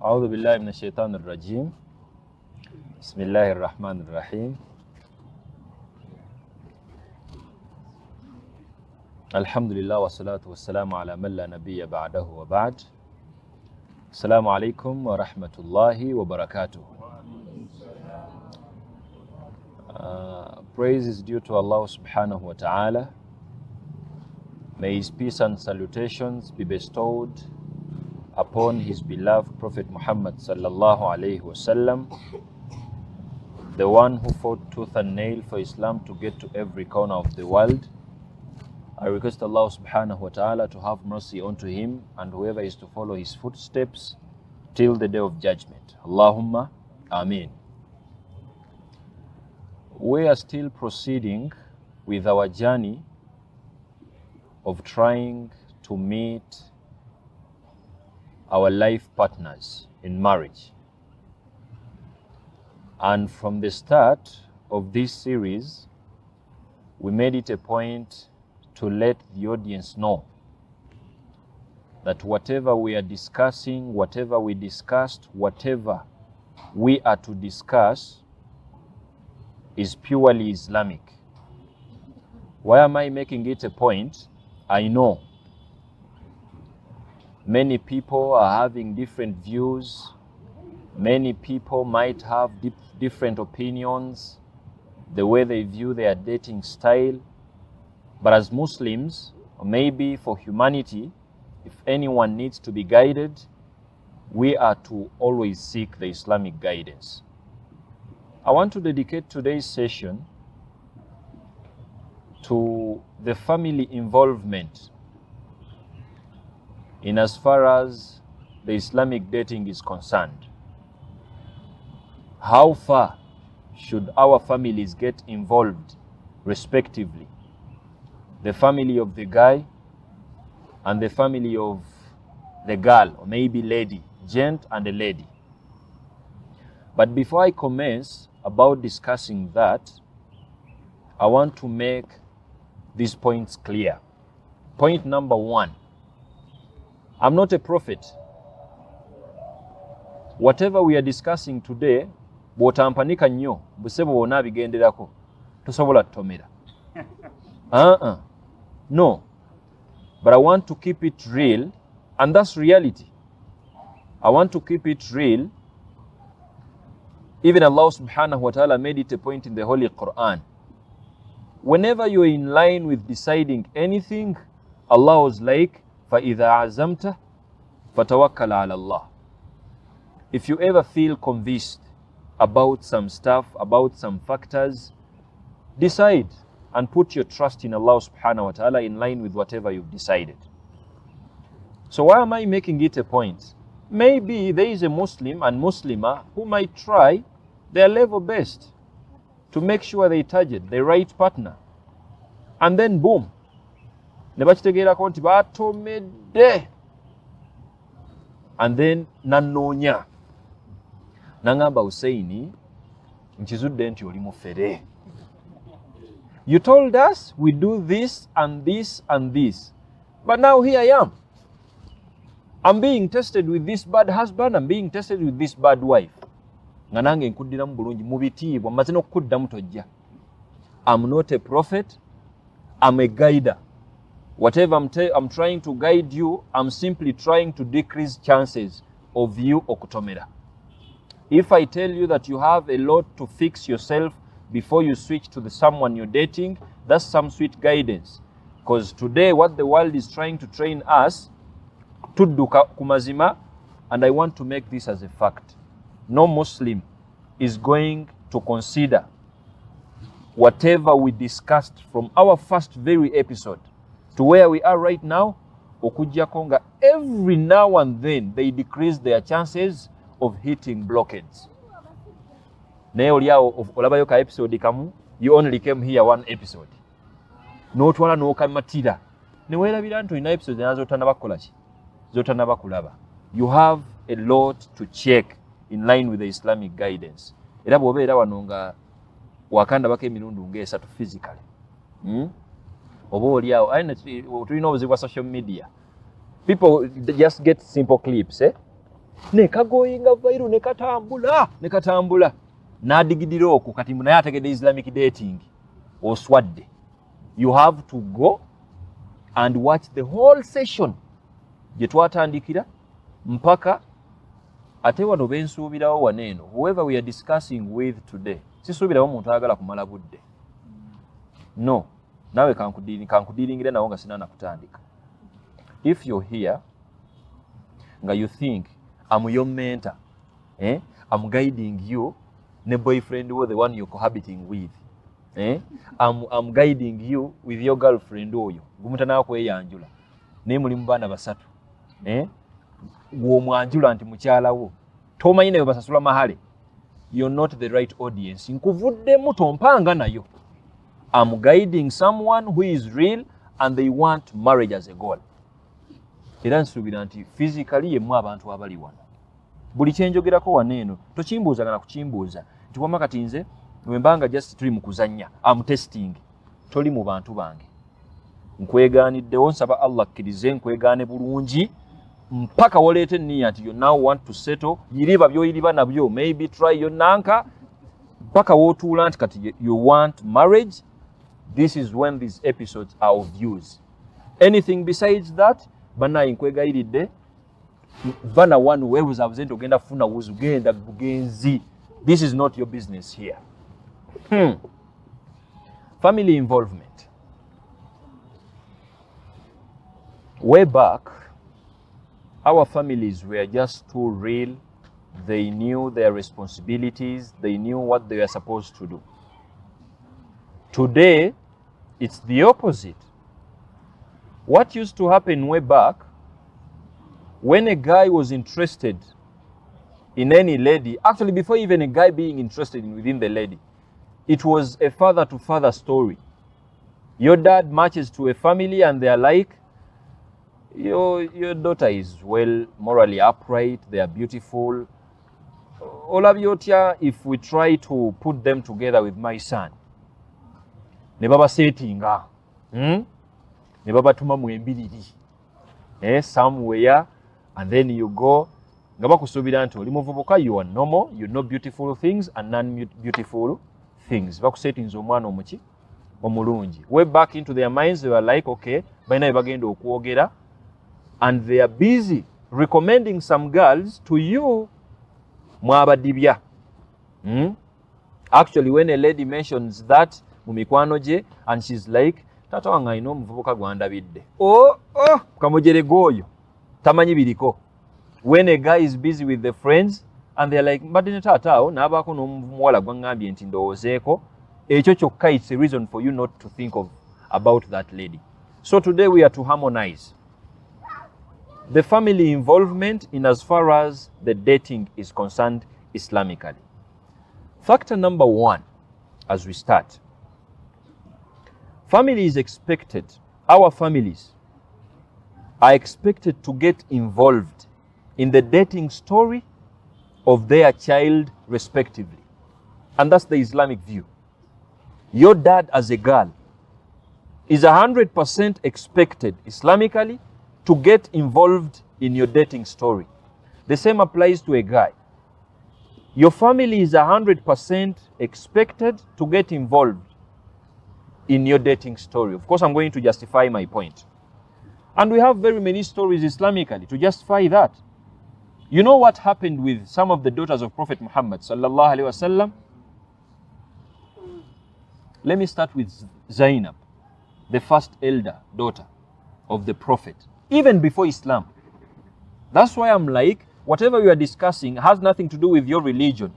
أعوذ بالله من الشيطان الرجيم. بسم الله الرحمن الرحيم. الحمد لله والصلاة والسلام على من لا نبي بعده وبعد. السلام عليكم ورحمة الله وبركاته. Praise is due to Allah subhanahu wa ta'ala. May His peace and salutations be bestowed upon His beloved Prophet Muhammad sallallahu alayhi wasallam, the one who fought tooth and nail for Islam to get to every corner of the world. I request Allah subhanahu wa ta'ala to have mercy unto him and whoever is to follow his footsteps till the day of judgment. Allahumma Ameen. We are still proceeding with our journey of trying to meet our life partners in marriage. And from the start of this series, we made it a point to let the audience know that whatever we are discussing, whatever we discussed, whatever we are to discuss is purely Islamic. Why am I making it a point? I know many people are having different views. Many people might have different opinions, the way they view their dating style. But as Muslims, or maybe for humanity, if anyone needs to be guided, we are to always seek the Islamic guidance. I want to dedicate today's session to the family involvement in as far as the Islamic dating is concerned. How far should our families get involved respectively? The family of the guy and the family of the girl, or maybe lady, gent and a lady. But before I commence about discussing that, I want to make these points clear. Point number one, I'm not a prophet. Whatever we are discussing today, bw'otampanika nnyo, busebo bwonna bigenderako, tosobola tomera. No. But I want to keep it real, and that's reality. I want to keep it real. Even Allah subhanahu wa ta'ala made it a point in the Holy Quran. Whenever you're in line with deciding anything, Allah was like, فَإِذَا عَزَمْتَ فَتَوَكَّلَ عَلَى اللَّهِ. If you ever feel convinced about some stuff, about some factors, decide and put your trust in Allah subhanahu wa ta'ala in line with whatever you've decided. So why am I making it a point? Maybe there is a Muslim and Muslimah who might try their level best to make sure they target the right partner. And then boom, nebakitegeerako nti batomedde, and then nanoonya nangamba Hussein nkizudde nti oli mufere. You told us we do this and this and this, but now here I am. I'm being tested with this bad husband, I'm being tested with this bad wife. Nga nange nkuddiramu bulungi mu bitiibwa mmaze n'okukuddamu tojja. I'm not a prophet, I'm a guider. Whatever I'm trying to guide you, I'm simply trying to decrease chances of you okutomera. If I tell you that you have a lot to fix yourself before you switch to the someone you're dating, that's some sweet guidance. Because today what the world is trying to train us, tudduka kumazima, and I want to make this as a fact. No Muslim is going to consider whatever we discussed from our first very episode to where we are right now, okujjako nga every now and then they decrease their chances of hitting blockades. Naye oliawo olabayo ka episode kamu, you only came here one episode. N'otwala n'okamatira. Ne weerabira nti olina episode nazo tannaba kukola ki? Zotannaba kulaba. You have a lot to check in line with the Islamic guidance. Era bw'obeera wano nga wakandabako emirundi ng'esatu physically. Oba oliawo tulina obuzibu bwa social media. People just get simple clips. Ne kagoyinga vairu ne katambula. N'adigidira okwo kati naye ategedde Islamic dating oswadde. You have to go and watch the whole session gye twatandikira mpaka ate wano bensuubirawo waneeno whoever we are discussing with today sisuubirawo omuntu ayagala kumala budde. No, nawe kankudiringire nawo nga sinana kutandika. If you're here nga you think I'm your mentor, I'm guiding you, ne boyfriend wo the one you're cohabiting with, I'm guiding you with your girlfriend oyo gumutana kweyanjula naye muli mu baana basatu, gw'omwanjula nti mukyala wo tomanyi nayo basasula mahale, you're not the right audience. Nkuvuddemu tompanga nayo. I'm guiding someone who is real and they want marriage as a goal. Era nsuubira nti physically yemu abantu abali wano. Buli kyenjogerako waneeno tokimbuuza na kukimbuuza nti wama kati nze wembanga just tuli mu kuzannya, I'm testing. Toli mu bantu bange. Nkwegaaniddewo nsaba Allah akkirize nkwegaane bulungi mpaka woleete nniya nti you now want to settle, yiriba byoyiriba nabyo, maybe try your nanka mpaka wootuula nti kati you want marriage. This is when these episodes are of use. Anything besides that, banaye nkwegayiridde bana wanu weebuzaabuze nti ogenda kufuna wuzu genda bugenzi. This is not your business here. Family involvement. Way back, our families were just too real. They knew their responsibilities. They knew what they were supposed to do. Today, it's the opposite. What used to happen way back, when a guy was interested in any lady, actually before even a guy being interested within the lady, it was a father-to-father story. Your dad matches to a family and they are like, your daughter is well morally upright, they are beautiful. Olabyotya, if we try to put them together with my son, ne baba settinga, ne baba tuma mu embiriri, somewhere, and then you go, nga bakusuubira nti oli muvubuka, you are normal, you know beautiful things and non-beautiful things. Bakusettinza omwana omuki omulungi. Way back into their minds, they were like, okay, balina bye bagenda okwogera, and they are busy recommending some girls to you, mwabadibya. Actually, when a lady mentions that mu mikwano gye, and she's like, tata wange alina omuvubuka gwandabidde, kamujere goyo tamanyi biriko. When a guy is busy with the friends and they're like, mbadde ne taata awo n'abaako n'omuwala gwangambye nti ndowoozeeko, ekyo kyokka, it's a reason for you not to think about that lady. So today we are to harmonize the family involvement in as far as the dating is concerned Islamically. Factor number one, as we start, family is expected, our families are expected to get involved in the dating story of their child respectively. And that's the Islamic view. Your dad as a girl is 100% expected Islamically to get involved in your dating story. The same applies to a guy. Your family is 100% expected to get involved in your dating story. Of course, I'm going to justify my point. And we have very many stories Islamically to justify that. You know what happened with some of the daughters of Prophet Muhammad sallallahu alaihi wasallam? Let me start with Zainab, the first elder daughter of the Prophet, even before Islam. That's why I'm like, whatever we are discussing has nothing to do with your religion.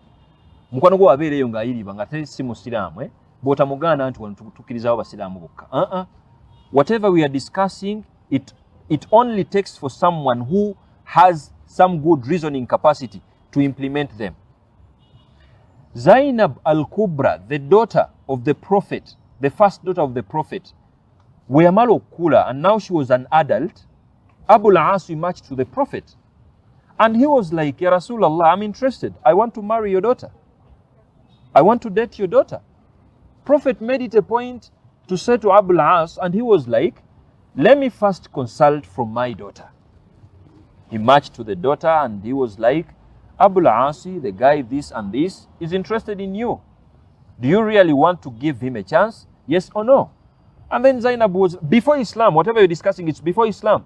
Mukwano gwo abeereyo ng'ayiriba nga si musiraamu, bota mugana nti wano tukirizawo basiraamu bokka. Whatever we are discussing, it only takes for someone who has some good reasoning capacity to implement them. Zainab al-Kubra, the daughter of the Prophet, the first daughter of the Prophet, weyamala okula, and now she was an adult. Abu al-As matched to the Prophet. And he was like, Ya Rasulallah, I'm interested. I want to marry your daughter. I want to date your daughter. Prophet made it a point to say to Abu al-As, and he was like, let me first consult from my daughter. He matched to the daughter, and he was like, Abu al-As, the guy this and this, is interested in you. Do you really want to give him a chance? Yes or no? And then Zainab was, before Islam, whatever you're discussing, it's before Islam.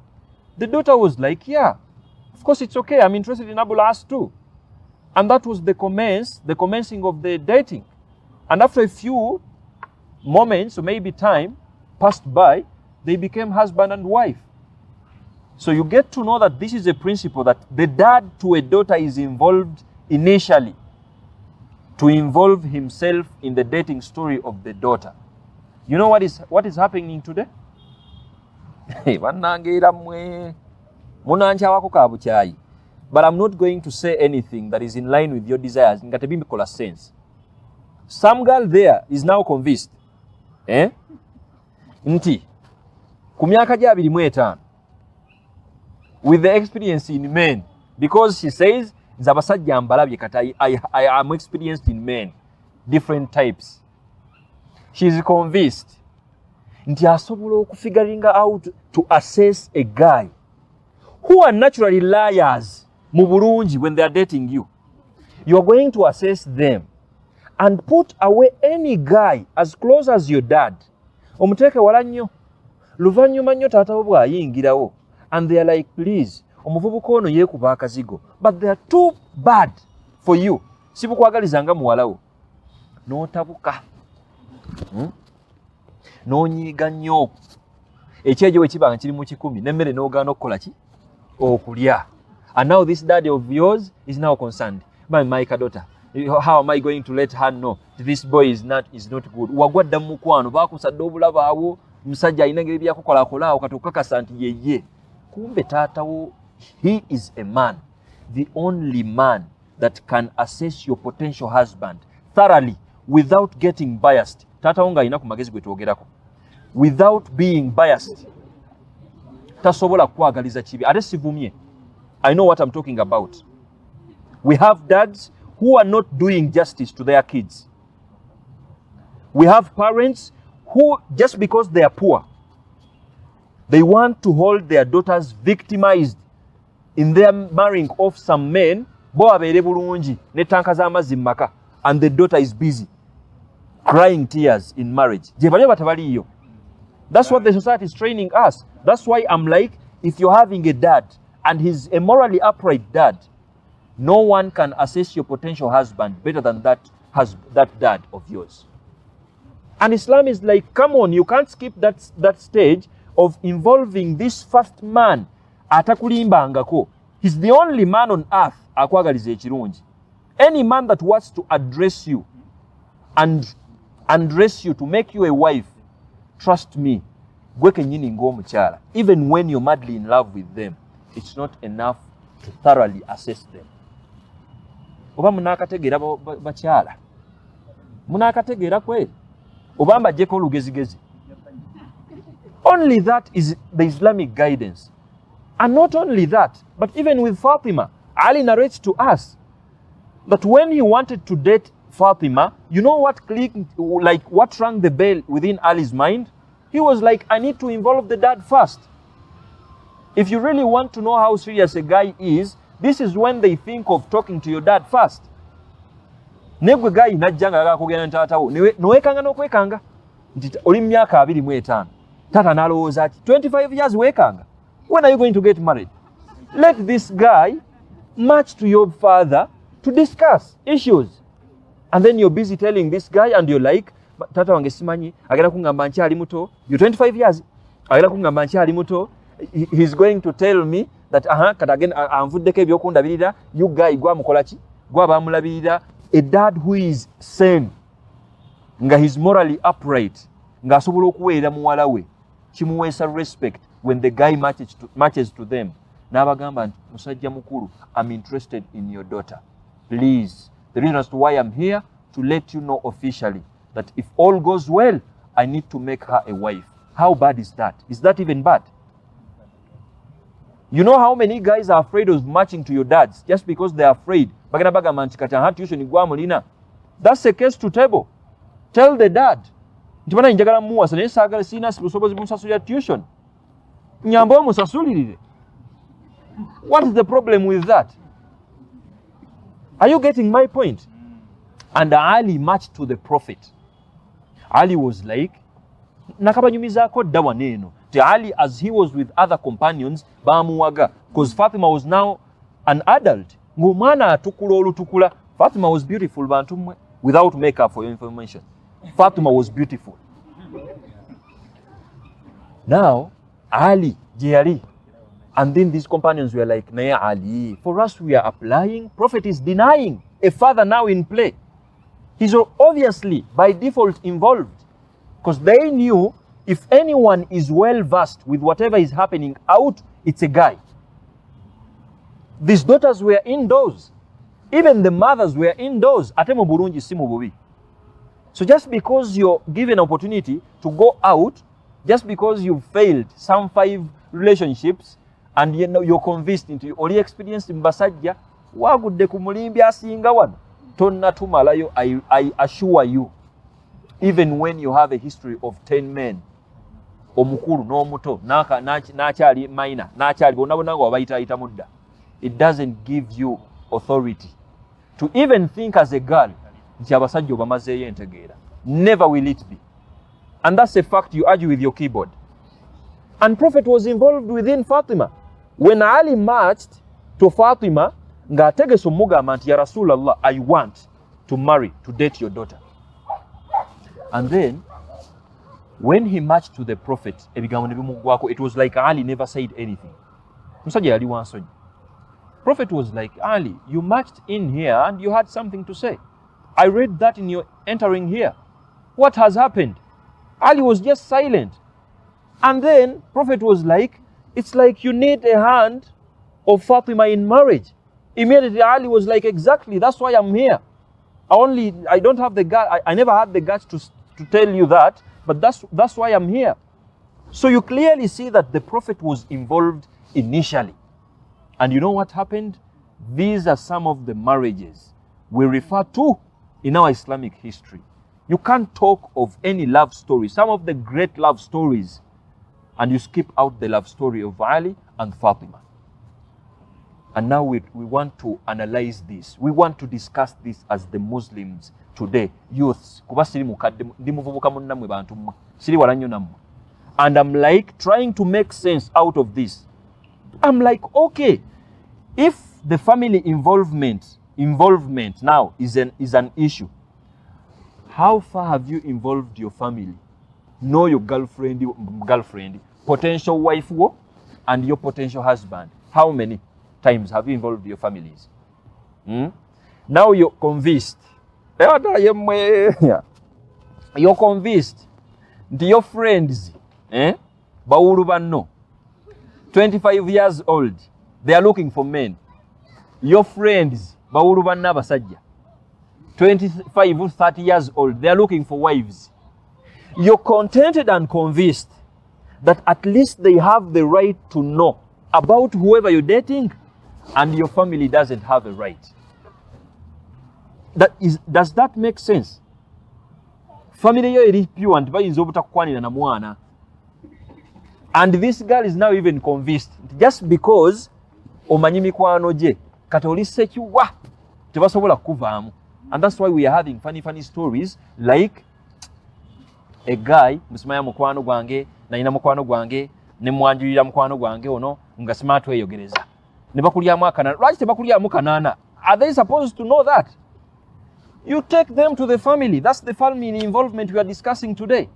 The daughter was like, yeah, of course it's okay. I'm interested in Abu al-As too. And that was the commencing of the dating. And after a few moments, or maybe time passed by, they became husband and wife. So you get to know that this is a principle that the dad to a daughter is involved initially to involve himself in the dating story of the daughter. You know what is happening today? But I'm not going to say anything that is in line with your desires. Sense. Some girl there is now convinced. Nti kumyaka gya 25 with the experience in men, because she says zabasajja mbalabye kata I am experienced in men, different types. She is convinced nti asobola okufiguring out to assess a guy who are naturally liars mu bulungi when they are dating you. You are going to assess them and put away any guy as close as your dad. Omuteke wala nnyo luvannyuma nnyo taata wo bw'ayingirawo, and they are like, please omuvubuka ono yeekuba akazigo, but they are too bad for you. Sibukwagalizanga muwala wo n'otabuka n'onyiiga nnyo ekyejo bwe kibanga kiri mu 10 n'emmere n'ogaana okukola ki okulya. And now this daddy of yours is now concerned by my daughter. How am I going to let her know this boy is not good? Wagwadda mu mukwano baakusadde obulaba awo musajja alina ngeri byakukola okatukakasa nti yeye. Kumbe taatawo, he is a man, the only man that can assess your potential husband thoroughly without getting biased. Taatawo nga alina ku magezi gwe twogerako, without being biased. Tasobola kwagaliza kibi. Ate sivumye. I know what I'm talking about. We have dads who are not doing justice to their kids. We have parents who, just because they are poor, they want to hold their daughters victimized in their marrying off some men, bo abeere bulungi ne tanka z'amazzi maka, and the daughter is busy crying tears in marriage. That's what the society is training us. That's why I'm like, if you're having a dad and he's a morally upright dad, no one can assess your potential husband better than that dad of yours. And Islam is like, come on, you can't skip that stage of involving this first man. Atakulimbangako. He's the only man on earth akwagaliza ekirungi. Any man that wants to address you and undress you to make you a wife, trust me, gwe kenyini ng'omukyala, even when you're madly in love with them, it's not enough to thoroughly assess them. Oba munakategeera bakyala, munakategeera kweli, oba mbajjeko olugezigezi. Only that is the Islamic guidance. And not only that, but even with Fatima, Ali narrates to us that when he wanted to date Fatima, you know what clicked, like what rang the bell within Ali's mind? He was like, I need to involve the dad first. If you really want to know how serious a guy is, this is when they think of talking to your dad first. Negwe guy najjanga akugenda ntaatawo nowekanga n'okwekanga nti oli myaka 25 tata nalowooza ati 25 years wekanga. When are you going to get married? Let this guy march to your father to discuss issues. And then you're busy telling this guy and you're like, tata wange simanyi agenda kungamba nkyali muto. You're 25 years. Agenda kungamba nkyali muto. He's going to tell me that kata agenda anvuddeko ebyokundabirira, you guy gwa mukolaki gwa bamulabirira. A dad who is sane nga he's morally upright, nga asobola okuweera muwala we, kimuweesa respect when the guy matches to them. N'abagamba nti musajja mukulu, I'm interested in your daughter. Please, the reason as to why I'm here, to let you know officially that if all goes well, I need to make her a wife. How bad is that? Is that even bad? You know how many guys are afraid of matching to your dads just because they are afraid? That's a case to table. Tell the dad. Tuition. What is the problem with that? Are you getting my point? And Ali matched to the Prophet. Ali was like, nakabanyumizako dawa neno. Ali, as he was with other companions, because Fatima was now an adult. Fatima was beautiful, without makeup, for your information. Fatima was beautiful. Now, Ali, Jari, and then these companions were like, Naya Ali, for us we are applying, Prophet is denying a father now in play. He's obviously, by default, involved. Because they knew if anyone is well versed with whatever is happening out, it's a guy. These daughters were indoors. Even the mothers were indoors. So just because you're given an opportunity to go out, just because you failed some 5 relationships, and you're convinced into your only experience in Basajja, I assure you, even when you have a history of 10 men, omukulu n'omuto n'akyali minor n'akyali bonna nga wabayita mudda, it doesn't give you authority to even think as a girl nti abasajja obamazeeyo entegeera. Never will it be. And that's a fact you argue with your keyboard. And Prophet was involved within Fatima. When Ali marched to Fatima, ng'ategese omugamba nti ya Rasulallah, I want to marry, to date your daughter. And then, when he marched to the Prophet, it was like Ali never said anything. Prophet was like, Ali, you marched in here and you had something to say. I read that in your entering here. What has happened? Ali was just silent. And then Prophet was like, it's like you need a hand of Fatima in marriage. Immediately Ali was like, exactly, that's why I'm here. I don't have the guts, I never had the guts to tell you that, but that's why I'm here. So you clearly see that the Prophet was involved initially. And you know what happened? These are some of the marriages we refer to in our Islamic history. You can't talk of any love story, some of the great love stories, and you skip out the love story of Ali and Fatima. And now we want to analyze this. We want to discuss this as the Muslims today, youths. And I'm like trying to make sense out of this. I'm like, okay, if the family involvement now is an issue, how far have you involved your family? Know your girlfriend, potential wife, and your potential husband. How many times have you involved your families? Now you're convinced. You're convinced. Your friends, Bauru banno, 25 years old, they are looking for men. Your friends, Bauru banna basajja, 25 or 30 years old, they are looking for wives. You're contented and convinced that at least they have the right to know about whoever you're dating, and your family doesn't have a right. Does that make sense? Family yo eri pure and bayinza obutakwanira na mwana. And this girl is now even convinced just because omanyi mikwano gye kati oli sekiwa tebasobola kuvaamu. And that's why we are having funny stories like a guy musimaya mukwano gwange nalina mukwano gwange ne mwanjulira mukwano gwange ono nga smart weyogereza ne bakulyamu akanana. Lwaki tebakulyamu kanana? Are they supposed to know that? You take them to the family. That's the family involvement we are discussing today.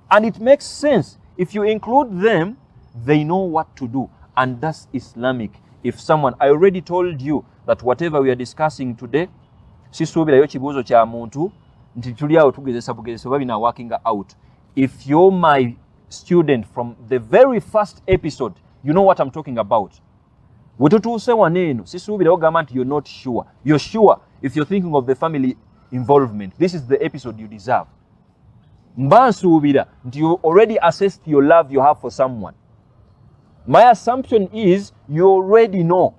And it makes sense. If you include them, they know what to do. And that's Islamic. If someone, I already told you that whatever we are discussing today, sisuubirayo kibuuzo kya muntu nti tuli awo tugezesa bugezesa oba bina working out. If you're my student from the very first episode, you know what I'm talking about. Wetutuuse waneeno sisuubira ogamba nti you're not sure. You're sure if you're thinking of the family involvement. This is the episode you deserve. Mba nsuubira nti you already assessed your love you have for someone. My assumption is you already know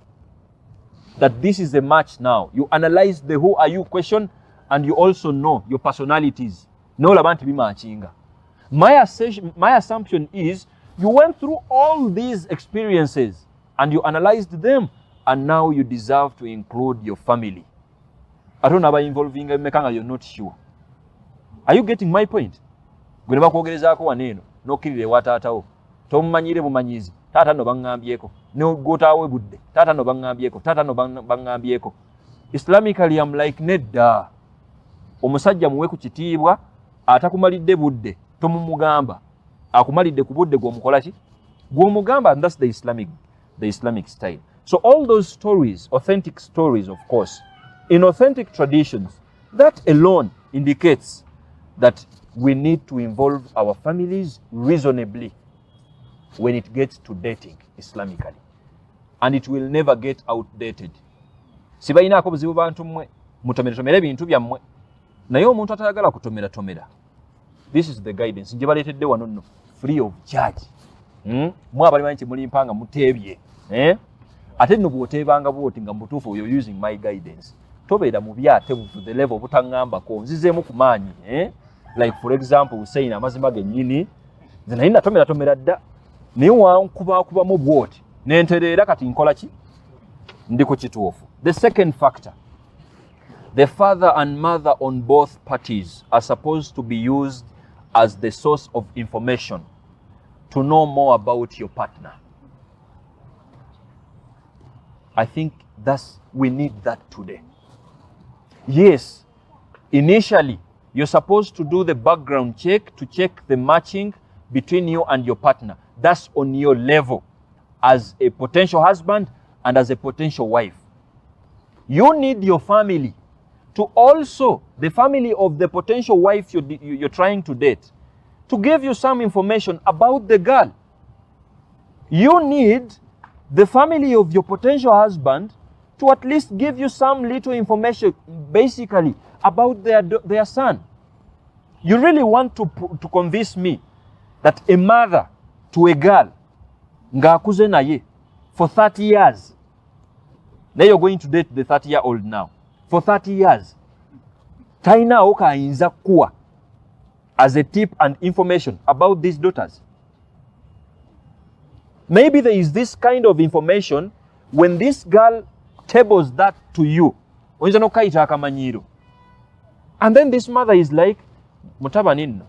that this is a match now. You analyze the who are you question and you also know your personalities. No labanti bimachinga. My assumption is you went through all these experiences and you analyzed them and now you deserve to include your family. I don't know about involving mekanga you're not sure. Are you getting my point? Gwe bakwogerezaako waneeno n'okkirire wataatawo tomumanyire bumanyizi taata no baŋŋambyeko n'ogotaawe budde taata no baŋŋambyeko taata no baŋŋambyeko. Islamically I'm like nedda omusajja muwe ku kitiibwa atakumalidde budde tomumugamba akumalidde ku budde gw'omukola ki gw'omugamba, and that's the Islamic style. So all those stories, authentic stories of course, in authentic traditions, that alone indicates that we need to involve our families reasonably when it gets to dating Islamically. And it will never get outdated. Sibayinaako buzibu bantu mmwe mutomere ebintu byammwe naye omuntu atayagala kutomera. This is the guidance. Nje baleetedde wano nno free of charge. Mwe abali manyi mulimpanga muteebye. Ate nno bw'oteebanga bw'oti nga mutuufu you're using my guidance. Tobeera mu byatebu to the level obutaŋŋambako nzizeemu ku maanyi. Like for example Hussein amazima gennyini nze naye natomera dda naye wankubakubamu bw'oti n'entereera kati nkola ki ndi ku kituufu. The second factor, the father and mother on both parties are supposed to be used as the source of information to know more about your partner. I think we need that today. Yes, initially you're supposed to do the background check to check the matching between you and your partner. That's on your level as a potential husband and as a potential wife. You need your family to also, the family of the potential wife you're trying to date, to give you some information about the girl. You need the family of your potential husband to at least give you some little information basically about their son. You really want to convince me that a mother to a girl ng'akuze naye for 30 years, now you're going to date the 30-year-old now for 30 years, tainaawo kayinza kuwa as a tip and information about these daughters. Maybe there is this kind of information when this girl tables that to you, oyinza n'okukayita akamanyiiro, and then this mother is like, mutabani nno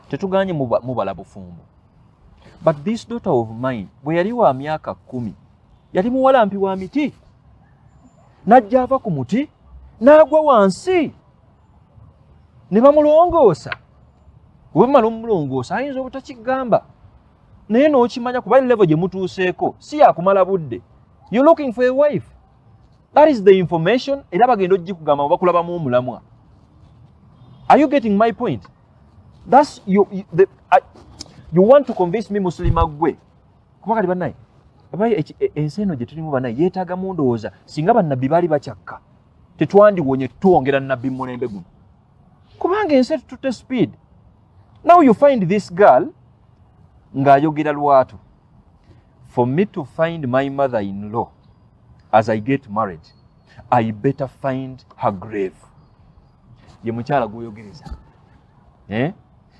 tetuganye mubala bufumbo, but this daughter of mine bwe yali wa myaka 10 yali muwalampi wa miti najja ava ku muti n'agwa wansi ne bamulongoosa. Bwe bamala omulongoosa ayinza obutakigamba naye n'okimanya kuba level gye mutuuseeko si yakumala budde. You're looking for a wife. That is the information era bagenda ogikugamba oba kulabamu omulamwa. Are you getting my point? That's you want to convince me Muslima gwe kuba kati bannaye abaye ensi eno gye tulimu bannaye yeetaaga mundowooza singa bannabbi baali bakyakka tetwandiwonye tuwongera nnabbi mulembe guno kubanga ensi tutte speed. Now you find this girl ng'ayogera lwatu. For me to find my mother-in-law as I get married, I better find her grave. Ye mukyala gwoyogereza.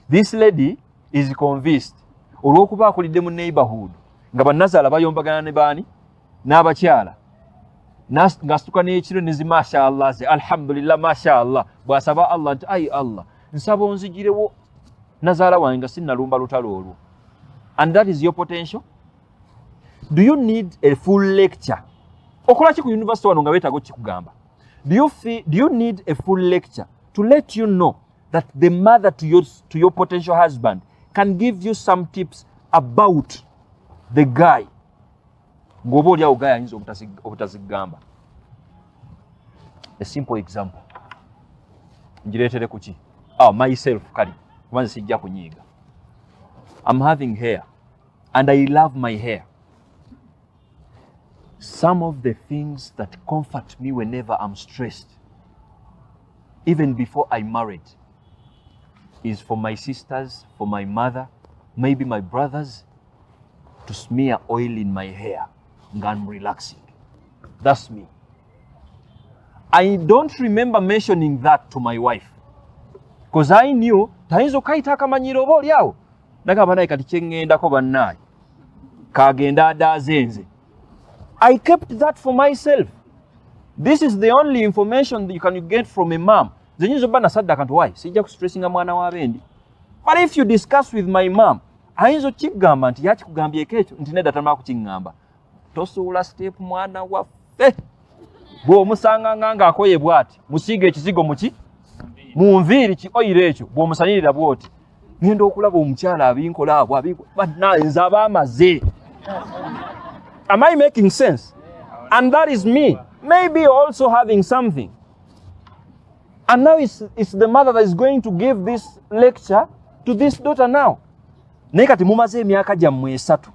This lady is convinced olw'okuba akulidde mu neighborhood nga bannazaala bayombagana ne baani n'abakyala ng'asituka n'ekiro ne zi mashallah ze alhamdulillah mashallah bw'asaba Allah nti ayi Allah nsaba onzigirewo nazaala wange nga sinnalumba lutalo olwo. And that is your potential. Do you need a full lecture? Okola ki ku university wano nga weetaaga okikugamba? Do you need a full lecture to let you know that the mother to your potential husband can give you some tips about the guy? Ng'oba oli awo guy ayinza obutazigamba. A simple example. njireetere kuki? Oh, myself kali kubanze sijja kunyiiga. I'm having hair and I love my hair. Some of the things that comfort me whenever I'm stressed, even before I married, is for my sisters, for my mother, maybe my brothers, to smear oil in my hair and I'm relaxing. That's me. I don't remember mentioning that to my wife because I knew tayinza kaita akamanyiro oba oli awo nagamba naye kati kyengendako bannaye kagenda adazenze. I kept that for myself. This is the only information that you can get from a mom. Zenyizo bana sadda kantu why sijja ku stressinga mwana wa bendi. But if you discuss with my mom, ayinza kigamba nti yaki kugambye ekyo nti nedda tamala kukingamba. Tosuula step mwana waffe. Bw'omusanga nganga akoye bwati musiige ekizigo muki mu nviiri ki oyire ekyo bw'omusanirira bwoti ngenda okulaba omukyala abinkola abo nze abaamaze. Am I making sense? And that is me. Maybe also having something. And now it's the mother that is going to give this lecture to this daughter now. Naye kati mumaze emyaka gyammwe esatu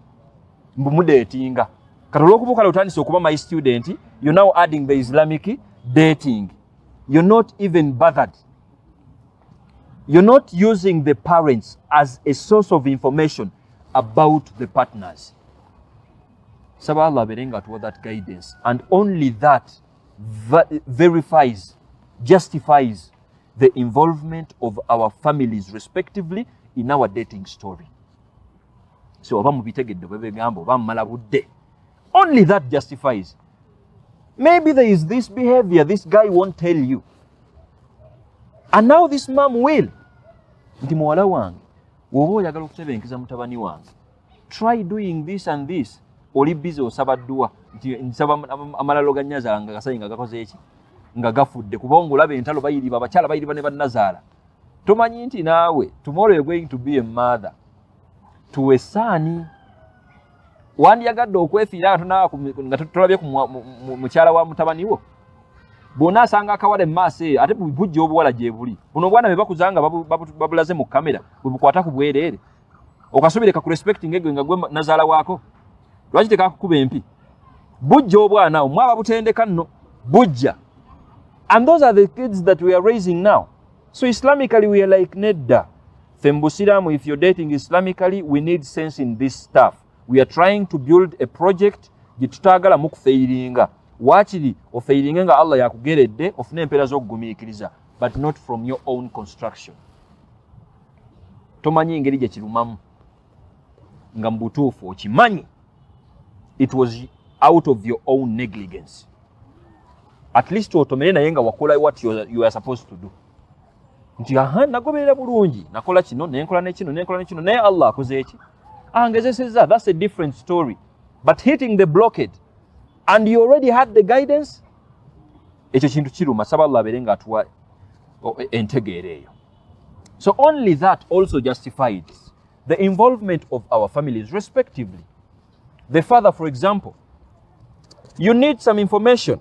mbumudeetinga. Kati olw'okubuuka lutandise okuba my student, you're now adding the Islamic dating. You're not even bothered. You're not using the parents as a source of information about the partners. Saba Allah berenga toward that guidance. And only that verifies, justifies the involvement of our families respectively in our dating story. So only that justifies. Maybe there is this behavior this guy won't tell you. And now this mom will. Nti muwala wange, woba oyagala okutebenkeza mutabani wange, try doing this and this. Oli busy osaba dduwa nti nsaba amalalo ga Nyazaala nga gasayi nga gakoze eki nga gafudde kubanga olaba entalo bayiriba abakyala bayiriba ne bannazaala. Tomanyi nti naawe tomorrow you're going to be a mother to a son. Wandiyagadde okwefiira nga tolabye ku mukyala wa mutabani wo bw'ona asanga akawala emmaaso eyo ate bujja obuwala gye buli buno obwana bwe bakuzanga babulaze mu kamera bwe bukwata ku bwereere okasubire kakurespecting egwe nga gwe nazaala waako lwaki tekakukuba empi bujja obwana awo mwaba butendeka nno bujja. And those are the kids that we are raising now. So Islamically we are like nedda Fembusiramu, if you're dating Islamically, we need sense in this stuff. We are trying to build a project gitutagala mukufeiringa wakiri ofeiringa nga Allah yakugeredde ofune empera z'okugumiikiriza, but not from your own construction. Tomanyi engeri gye kirumamu nga mbutuufu okimanyi it was out of your own negligence. At least otomere naye nga wakola what you are supposed to do. Nti nagoberera bulungi nakola kino nenkola nekino naye Allah akoze eki angezeseza. That's a different story. But hitting the blockade and you already had the guidance, ekyo kintu kiruma. Saba Allah abeere nga atuwa entegeera eyo. So only that also justifies the involvement of our families respectively. The father, for example, you need some information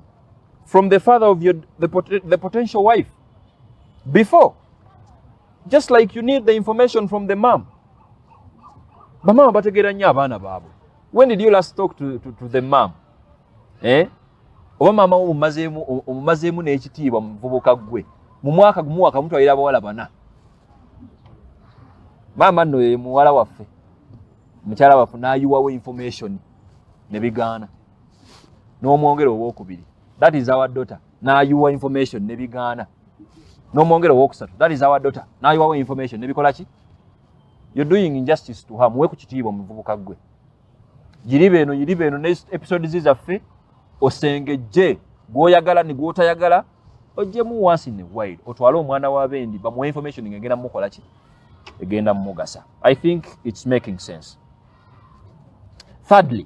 from the father of the potential wife before, just like you need the information from the mom. Bamama bategera nnyo abaana baabwe. When did you last talk to the mom? Oba mama omumazeemu n'ekitiibwa mu muvubuka gwe mu mwaka gumu wakamutwalira abawala bana. Mama nno ye muwala waffe mukyala waffe n'ayiwawo information ne bigaana n'omwongera owookubiri. That is our daughter. N'ayiwa information ne bigaana n'omwongera owookusatu. That is our daughter. N'ayiwawo information ne bikola ki? You're doing injustice to her. Muwe ku kitiibwa mu muvubuka gwe. Yiribe eno ne episode zizaffe osengejje gw'oyagala ne gw'otayagala ojjemu once in a while otwale omwana wa bendi bamuwe information ng'egenda mukola ki? Egenda mugasa. I think it's making sense. Thirdly,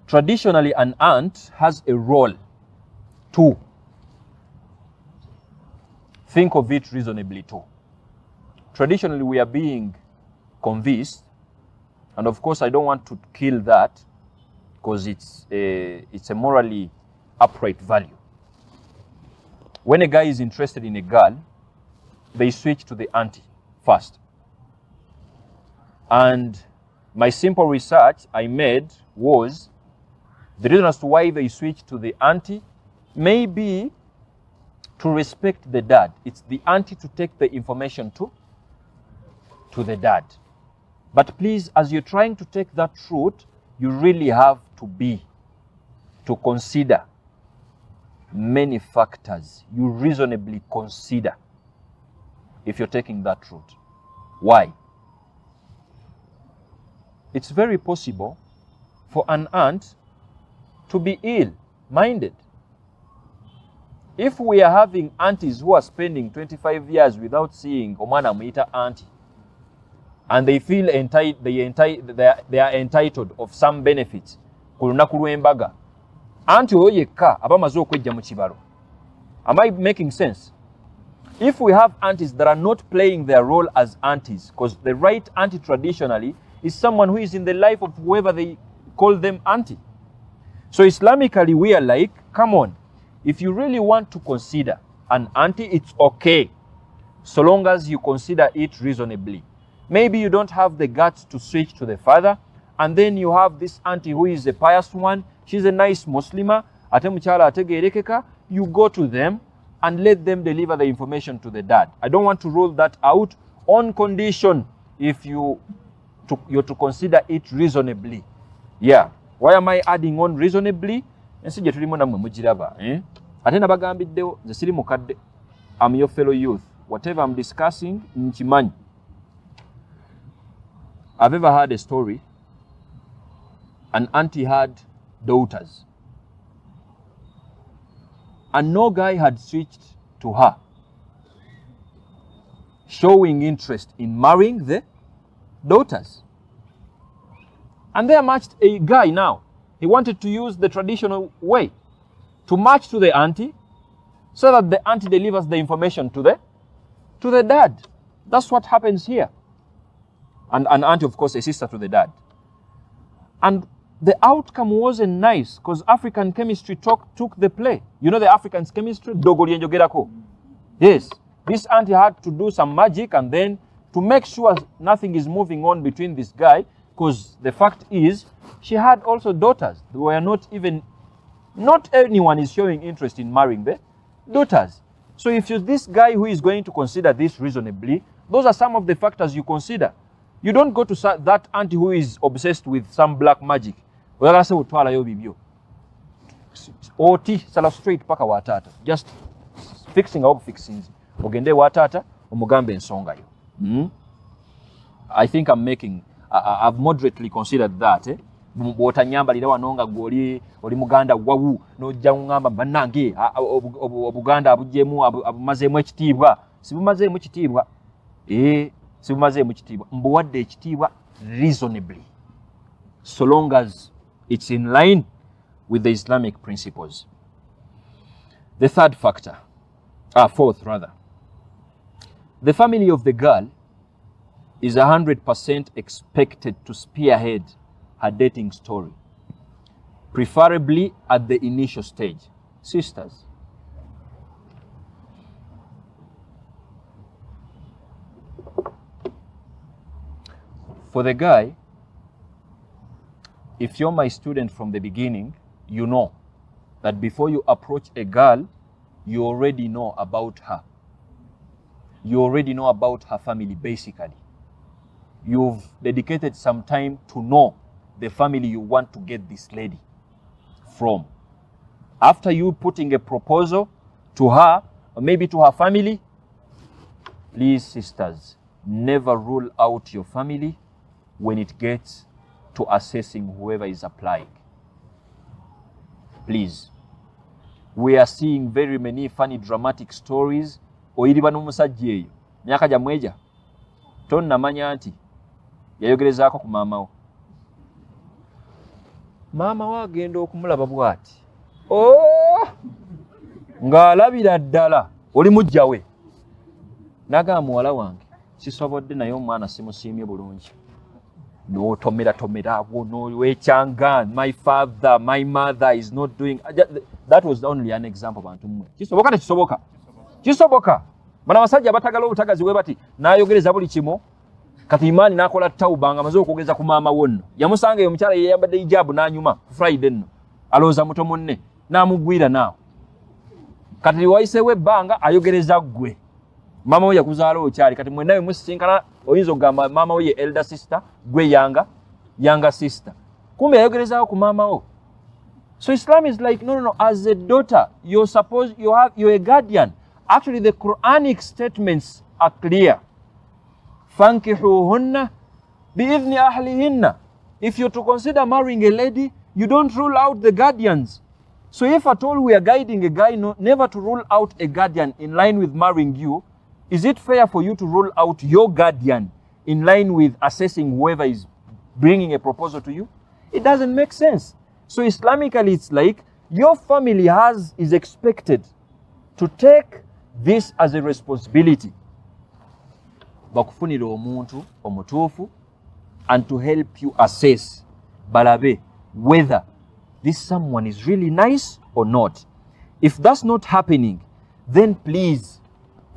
traditionally an aunt has a role too. Think of it reasonably too. Traditionally we are being convinced, and of course I don't want to kill that because it's a morally upright value. when a guy is interested in a girl, they switch to the auntie first. And my simple research I made was the reason as to why they switch to the auntie may be to respect the dad. It's the auntie to take the information to the dad. But please, as you're trying to take that route, you really have to consider many factors. You reasonably consider if you're taking that route. Why? It's very possible for an aunt to be ill-minded. If we are having aunties who are spending 25 years without seeing omwana muita auntie, and they feel they are entitled of some benefits ku lunaku lw'embaga, auntie oyo yekka aba amaze okwejja mu kibalo. Am I making sense? If we have aunties that are not playing their role as aunties, because the right auntie traditionally is someone who is in the life of whoever they call them auntie. So Islamically, we are like, come on, if you really want to consider an auntie, it's okay, so long as you consider it reasonably. Maybe you don't have the guts to switch to the father, and then you have this auntie who is a pious one, she's a nice Muslima, ate muchala ategerekeka, you go to them and let them deliver the information to the dad. I don't want to rule that out on condition if you're to consider it reasonably. Yeah. Why am I adding on reasonably? Ensije tulimo namwe mujiraba, Ate nabagambiddewo nze siri mukadde. I'm your fellow youth. Whatever I'm discussing, nkimanyi. I've ever heard a story. An auntie had daughters. And no guy had switched to her, showing interest in marrying the daughters. And they matched a guy now. He wanted to use the traditional way to match to the auntie so that the auntie delivers the information to the dad. That's what happens here. And an auntie, of course, a sister to the dad. And the outcome wasn't nice because African chemistry took the play. You know the African chemistry? Yes. This auntie had to do some magic and then to make sure nothing is moving on between this guy, because the fact is she had also daughters. They were not anyone is showing interest in marrying the daughters. So if you're this guy who is going to consider this reasonably, those are some of the factors you consider. You don't go to that auntie who is obsessed with some black magic. Oti sala straight paka watata. Just fixing up fixings. Ogende watata omugambe ensonga yo. I think I've moderately considered that. Bw'otanyambalira wanonga gwoli oli muganda wawu n'ojja ngamba bannange obuganda abugyemu abumazeemu ekitiibwa. Sibumazeemu kitiibwa. Sibumazeemu kitiibwa. Mbuwadde ekitiibwa reasonably, so long as it's in line with the Islamic principles. The fourth rather. The family of the girl is 100% expected to spearhead her dating story, preferably at the initial stage. Sisters, for the guy, if you're my student from the beginning, you know that before you approach a girl, you already know about her. You already know about her family, basically. You've dedicated some time to know the family you want to get this lady from. After you putting a proposal to her, or maybe to her family, please, sisters, never rule out your family when it gets to assessing whoever is applying. Please. We are seeing very many funny, dramatic stories. Oyiriba n'omusajja eyo myaka gya mweja tonnamanya nti yayogerezaako ku maama wo. Maama we agenda okumulaba bw'ati ng'alabira ddala oli mujja we n'agamba muwala wange sisobodde naye omwana simusiimye bulungi. N'otomera awo n'wekyanga, my mother is not doing. That was only an example. Bantu mmwe kisoboka tekisoboka? kisoboka bana basajja batagala obutagazi we bati nayogereza buli kimo kati imani nakola tauba nga mazo okugeza ku maama wonno yamusanga yo mukyala yeyambadde hijabu nanyuma Friday nno aloza muto munne namugwira naawo kati waisewe banga ayogereza gwe mama we yakuzaala okyali kati mwennawe musisinkana oyinza okugamba mama we ye elder sister gwe younger sister kumbe ayogerezaawo ku mama wo. So Islam is like, no, as a daughter you're a guardian. Actually the Quranic statements are clear. Fankihuhunna bi'idhni ahlihinna. If you're to consider marrying a lady, you don't rule out the guardians. So if at all we are guiding a guy never to rule out a guardian in line with marrying you, is it fair for you to rule out your guardian in line with assessing whoever is bringing a proposal to you? It doesn't make sense. So Islamically it's like your family is expected to take this as a responsibility. Bakufunira omuntu omutuufu and to help you assess balabe whether this someone is really nice or not. If that's not happening, then please,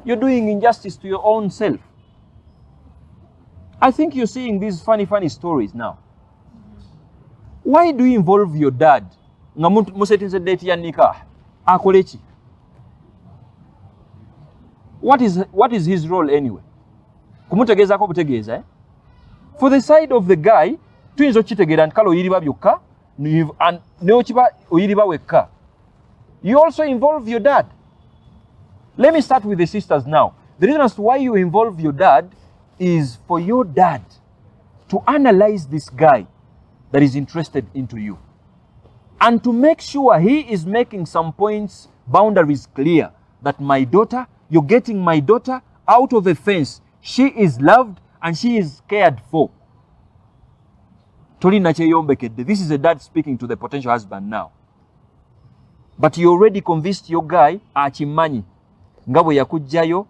you're doing injustice to your own self. I think you're seeing these funny stories now. Why do you involve your dad? Nga musetinze date ya nikah. Akolechi. What is his role anyway? Kumutegeza ko butegeza eh? For the side of the guy, tuyinza kitegera nkalo yiriba byokka ne kiba oyiriba wekka. You also involve your dad. Let me start with the sisters now. The reason as to why you involve your dad is for your dad to analyze this guy that is interested into you and to make sure he is making some points, boundaries clear, that my daughter, you're getting my daughter out of a fence. She is loved and she is cared for. This is a dad speaking to the potential husband now. But you already convinced your guy achimanyi ngabo yakujjayo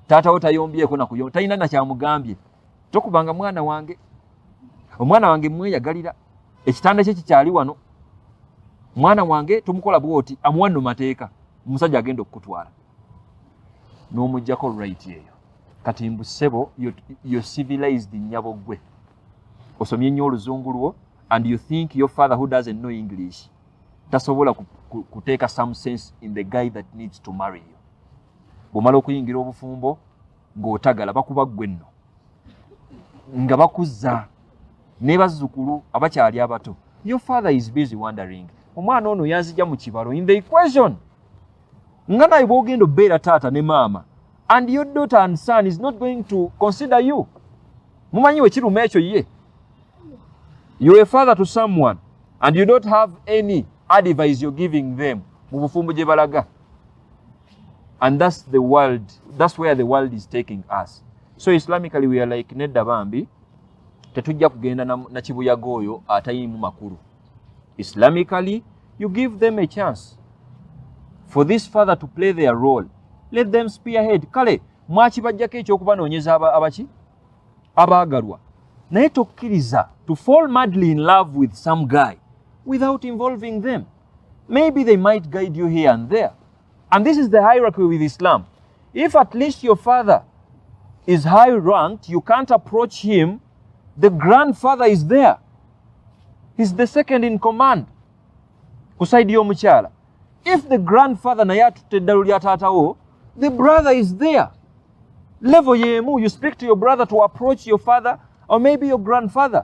tata otayombyeko nakuyo talina na kyamugambye tokubanga mwana wange mweyagalira ekitanda kye kikyali wano mwana wange tumukola bwoti amuwanno mateeka omusajja agenda okutwala n'omujjako right eyo kati mbusebo you're civilized nnyabo gwe osomye nnyo oluzungu lwo and you think your father who doesn't know English tasobola kuteeka some sense in the guy that needs to marry you. Bw'omala okuyingira obufumbo ng'otagala bakuba ggwe nno nga bakuzza ne bazzukulu abakyali abato. Your father is busy wondering omwana ono yanzija mu kibalo in the equation nga naye bw'ogenda obbeera taata ne maama and your daughter and son is not going to consider you. Mumanyi we kiruma ekyo ye. You're a father to someone and you don't have any advice you're giving them mu bufumbo gye balaga. And that's the world, that's where the world is taking us. So Islamically we are like nedda bambi tetujja kugenda na kibuyaga oyo atayimu makulu. Islamically you give them a chance for this father to play their role. Let them spearhead. Kale mwakibajjako ekyokubanoonyeza abaki abaagalwa naye tokkiriza to fall madly in love with some guy without involving them. Maybe they might guide you here and there. And this is the hierarchy with Islam. If at least your father is high ranked, you can't approach him, the grandfather is there. He's the second in command. Kusaidi omukyala. If the grandfather naye atutedde lya taatawo, the brother is there. Level yemu, you speak to your brother to approach your father or maybe your grandfather.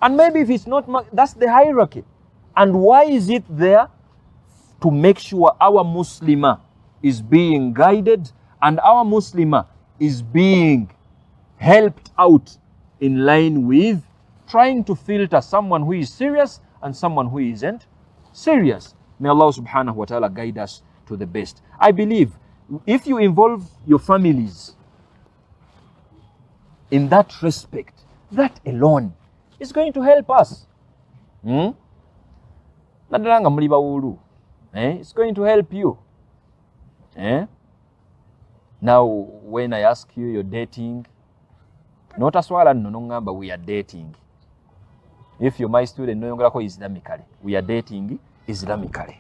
And maybe if it's not, that's the hierarchy. And why is it there? To make sure our Muslimah is being guided and our Muslimah is being helped out in line with trying to filter someone who is serious and someone who isn't serious. May Allah subhanahu wa ta'ala guide us to the best. I believe if you involve your families in that respect, that alone is going to help us. Naddala nga muli bawulu. It's going to help you. Now, when I ask you, you're dating, not as well, no, we are dating. If you're my student, no, Islamically. We are dating Islamically.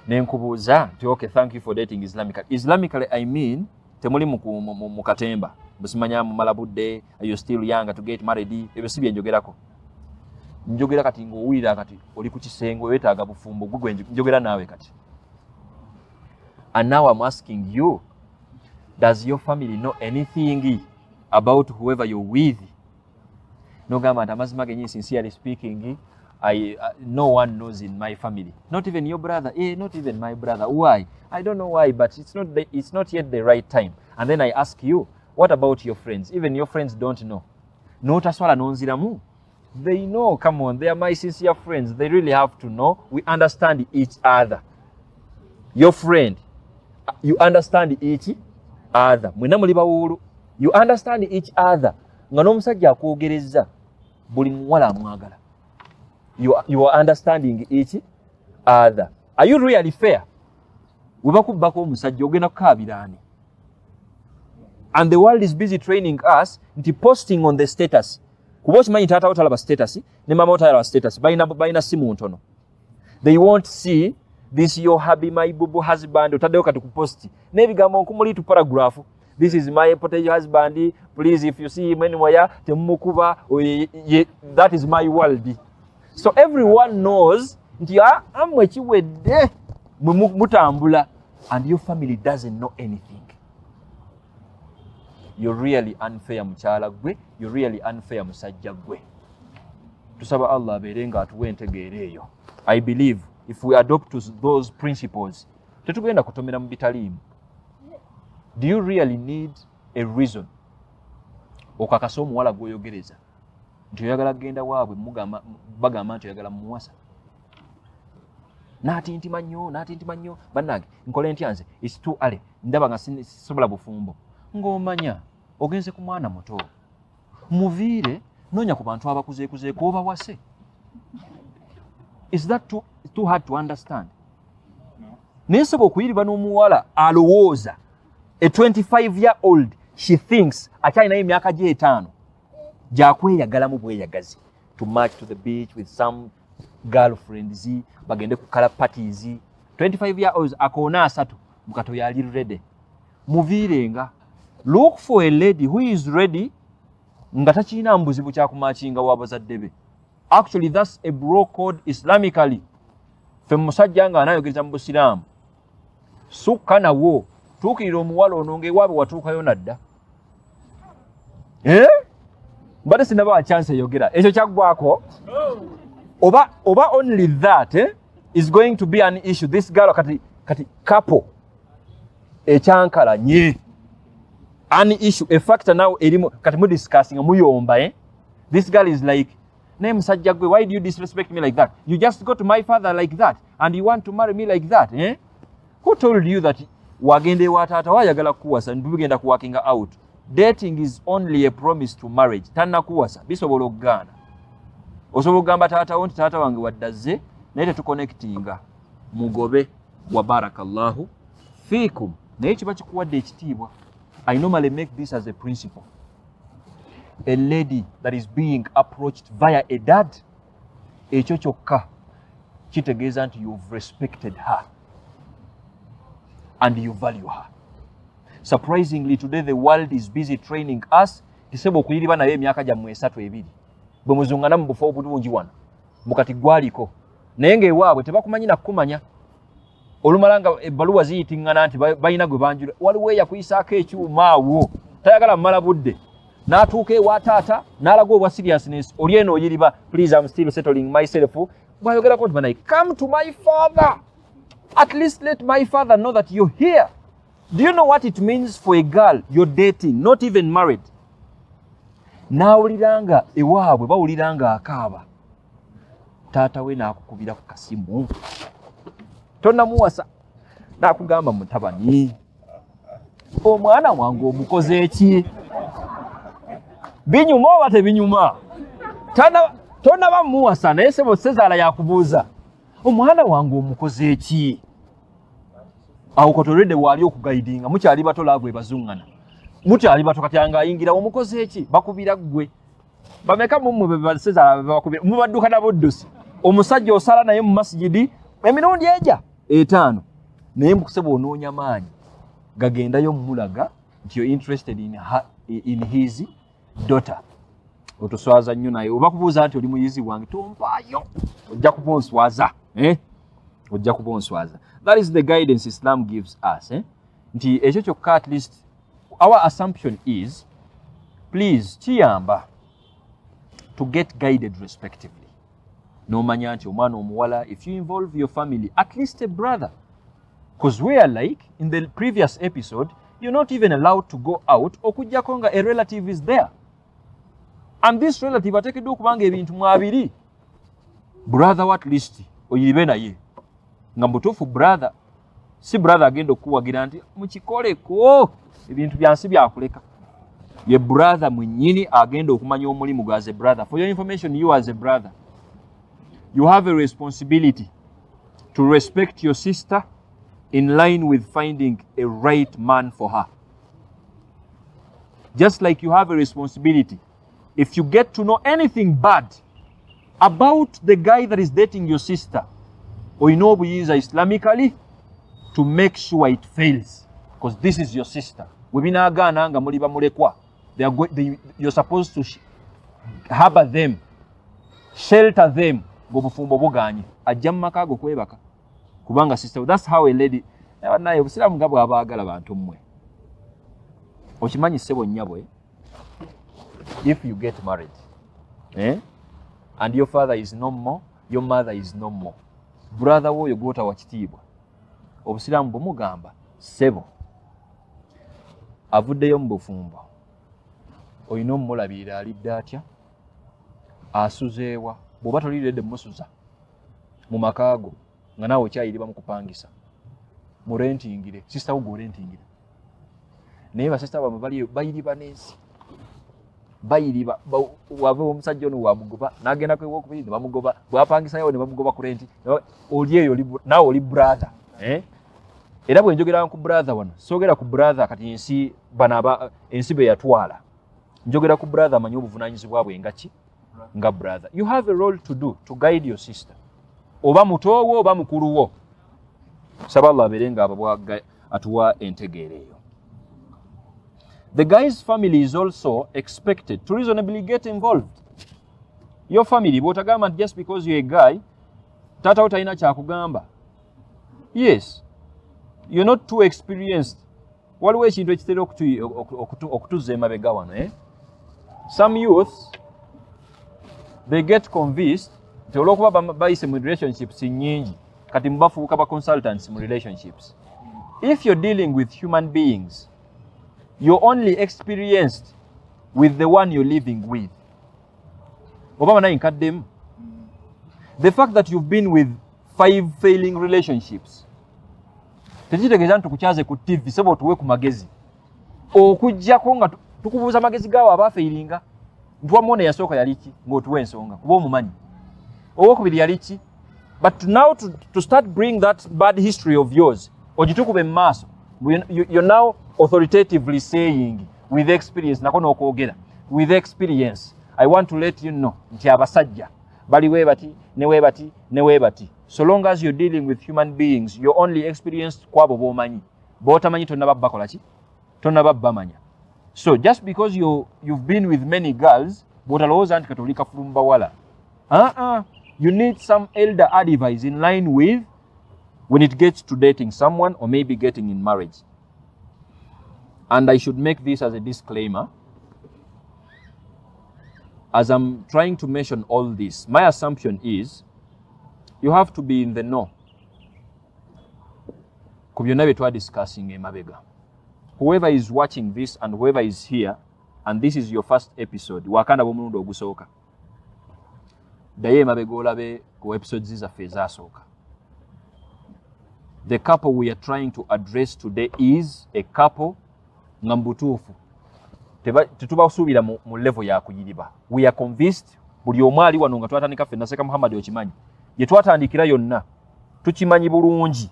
Nenkubuuza nti okay, thank you for dating Islamically. Islamically I mean temuli mu katemba busimanya mu malabudde, are you still young to get married, ebyo si bye njogerako. Njogera kati ng'owulira kati oli ku kisenge weetaaga bufumbo gwe njogera naawe kati. And now I'm asking you, does your family know anything about whoever you're with? No gamba amazima genyi, sincerely speaking, no one knows in my family. Not even your brother. Not even my brother. Why? I don't know why, but it's not yet the right time. And then I ask you, what about your friends? Even your friends don't know. No taswala nonziramu. They know, come on, they are my sincere friends. They really have to know. We understand each other. Your friend, you understand each other. Mwena muli bawulu. You understand each other. Nga n'omusajja akwogereza buli muwala amwagala. You are understanding each other. Are you really fair? Webakubako omusajja ogenda kukaabiraani. And the world is busy training us nti posting on the status. Kuba okimanyi taata wo talaba status ne mama wo talaba status. Balina simu ntono. They won't see this your hubby, my boo husband, otaddeyo kati kuposti. N'ebigambo nkumuli tu paragraph. This is my potential husband. Please, if you see him anywhere, temumukuba. That is my world. So everyone knows nti amwe kiwedde mutambula, and your family doesn't know anything. You're really unfair mukyala gwe, you're really unfair musajja gwe. Tusaba Allah abeere nga atuwa entegeera eyo. I believe if we adopt those principles, tetugenda kutomera mu bitaliimu. Do you really need a reason okakasa omuwala gw'oyogereza nti oyagala kugenda waabwe bagamba nti oyagala muwasa? N'atintima nnyo bannange nkole ntya nze, it's too early, ndaba nga sisobola bufumbo. Ng'omanya ogenze ku mwana muto, muviire noonya ku bantu abakuzeekuzeeko obawase. Is that too hard to understand? Naye soba okuyiriba n'omuwala alowooza, a 25-year-old, she thinks akyalinayo emyaka gye 5 gyakweyagalamu bweyagazi, to march to the beach with some girlfriends, bagende ku color parties. 25-year-olds akoona 3 mukato yali ready. Muviirenga, look for a lady who is ready nga takiina mbuzibu kyakumachinga w'abazadde be. Actually, that's a bro code Islamically. Fe musajja nga anayogeza mu Busiraamu, sukka nawo tuukirira omuwala ono ng'ewaabwe watuukayo nadda. Mbadde sinaba wa chance eyogera ekyo kyaggwako. Oba only that is going to be an issue. This girl kati couple ekyankalanye an issue, a factor now erimu kati mu discussing muyomba. This girl is like, naye musajja gwe, why do you disrespect me like that? You just go to my father like that and you want to marry me like that? Who told you that wagende wa taata wayagala kuwasa ntubigenda kuwakinga out? Dating is only a promise to marriage. Tanna kuwasa bisobola okugana. Osobola okugamba taata wo nti taata wange waddaze naye tetuconnectinga, mugobe wa barakallahu fiikum. Naye kiba kikuwadde ekitiibwa. I normally make this as a principle. A lady that is being approached via a dad, ekyo kyokka kitegeeza nti you've respected her and you value her. Surprisingly, today the world is busy training us. Tisebo okuyiriba naye emyaka gyammwe 3-2 bwe muzungana mu bufo obulungi wano mukati gwaliko naye ng'ewaabwe tebakumanyi nakumanya. Olumalanga ebbaluwa ziyitingana nti balina gwe banjula, waliwo eyakuyisaako ekyuma awo tayagala mmala budde n'atuuka ewa taata n'alaga obwa seriousness, oli eno oyiriba, please I'm still settling myself. Bwayogerako nti banaye, come to my father, at least let my father know that you're here. Do you know what it means for a girl you're dating, not even married? Nawuliranga ewaabwe bawuliranga akaaba, taata we n'akukubira ku kasimu, tonnamuwasa, n'akugamba mutabani, omwana wange omukoze eki? Binyuma oba tebinyuma? Tonnaba muwasa naye sebo Sezaala yakubuuza, omwana wange omukoze eki? Awo kotolede wali okugaidinga, mukyali bato laabwe bazungana, mukyali bato kati angayingira omukoze eki? Bakubira gwe. Bameka mumwe be Sezaala bakubira, mubadduka na buddusi. Omusajja osala naye mu masjidi emirundi eja 5 naye mukuse onoonya maanyi gagendayo mulaga nti you're interested in his daughter. Otoswaza nnyo naye oba kubuuza nti oli muyizi wange tompaayo ojja kuba onswaza ojja kuba onswaza. That is the guidance Islam gives us nti ekyo kyokka at least our assumption is please kiyamba to get guided respectively. Nomanya nti omwana omuwala if you involve your family at least a brother, because we are like in the previous episode you're not even allowed to go out okujjako nga a relative is there. And this relative ateekeddwa okubanga ebintu mwabiri brother at least oyiribe naye nga mutuufu brother si brother agenda okuwagira nti mukikoleko ebintu byansi byakuleka. Ye brother mwennyini agenda okumanya omulimu gwa as a brother. For your information, you as a brother, you have a responsibility to respect your sister in line with finding a right man for her. Just like you have a responsibility, if you get to know anything bad about the guy that is dating your sister, or you know buyinza Islamically, to make sure it fails, because this is your sister. Webinagana nga muli bamulekwa, you're supposed to harbor them, shelter them. Bobufumbo buganye ajja mu maka go kwebaka kubanga sister. That's how a lady naye obusiramu nga bw'abaagala bantu mmwe. Okimanyi ssebo nnyabwe, if you get married and your father is no more, your mother is no more, brother wo yogota wa kitiibwa, obusiramu bumugamba ssebo avuddeyo mu bufumbo, olina omulabirira alidde atya, asuzeewa. Bw'oba toliiredde musuza mu makaago nga naawe okyayiriba mu kupangisa murentingire sista wo gworentingire naye basista bamwe bali bayiriba n'ensi bayiriba wava omusajja ono wamugoba n'agenda kwewokubiri ne bamugoba bwapangisayo ne bamugoba ku renti oli eyo naawe oli brother era bwe njogera ku brother wano soogera ku brother kati ensi banaba ensi be yatwala njogera ku brother amanyi obuvunaanyizibwa bwe ngaki nga brother. You have a role to do to guide your sister. Oba mutowo oba mukuluwo. Saba Allah aberenga ababwa atuwa entegeero eyo. The guy's family is also expected to reasonably get involved. Your family, bw'otagamba just because you're a guy, tata wo talina kyakugamba. Yes, you're not too experienced. Waliwo ekintu ekitera okutuzza emabega wano. Some youths, they get convinced nti olw'okuba bayise mu relationships nyingi kati mubafuuka ba consultants mu relationships. If you're dealing with human beings, you're only experienced with the one you're living with. Oba naye nkaddemu. The fact that you've been with 5 failing relationships tekitegeeza nti tukukyaze ku TV sebo tuwe ku magezi okujjako nga tukubuuza magezi gaawo abafailinga. Ntwamone yasooka yali ki ng'otuwa ensonga kuba omumanyi. Owokubiri yali ki? But now to start bring that bad history of yours ogitukube mu maaso, you're now authoritatively saying with experience, nako n'okwogera with experience, I want to let you know nti abasajja bali webati ne webati ne webati. So long as you're dealing with human beings, you're only experienced kwabo bomanyi. Botamanyi tonnababba kola ki? Tonnababba manya. So just because you've been with many girls, botalowooza nti katolika fulumba wala. You need some elder advice in line with when it gets to dating someone or maybe getting in marriage. And I should make this as a disclaimer. As I'm trying to mention all this, my assumption is you have to be in the know. Ku byonna bye twa discussing emabega. Whoever is watching this and whoever is here, and this is your first episode, wakanda bomulundi ogusooka. Daye emabega olabe ku episodes zaffe ezasooka. The couple we are trying to address today is a couple nga mbutuufu tetubasuubira mu level ya kuyiriba. We are convinced buli omu ali wano nga twatandika ffe naseka Muhammad okimanyi gye twatandikira yonna tukimanyi bulungi.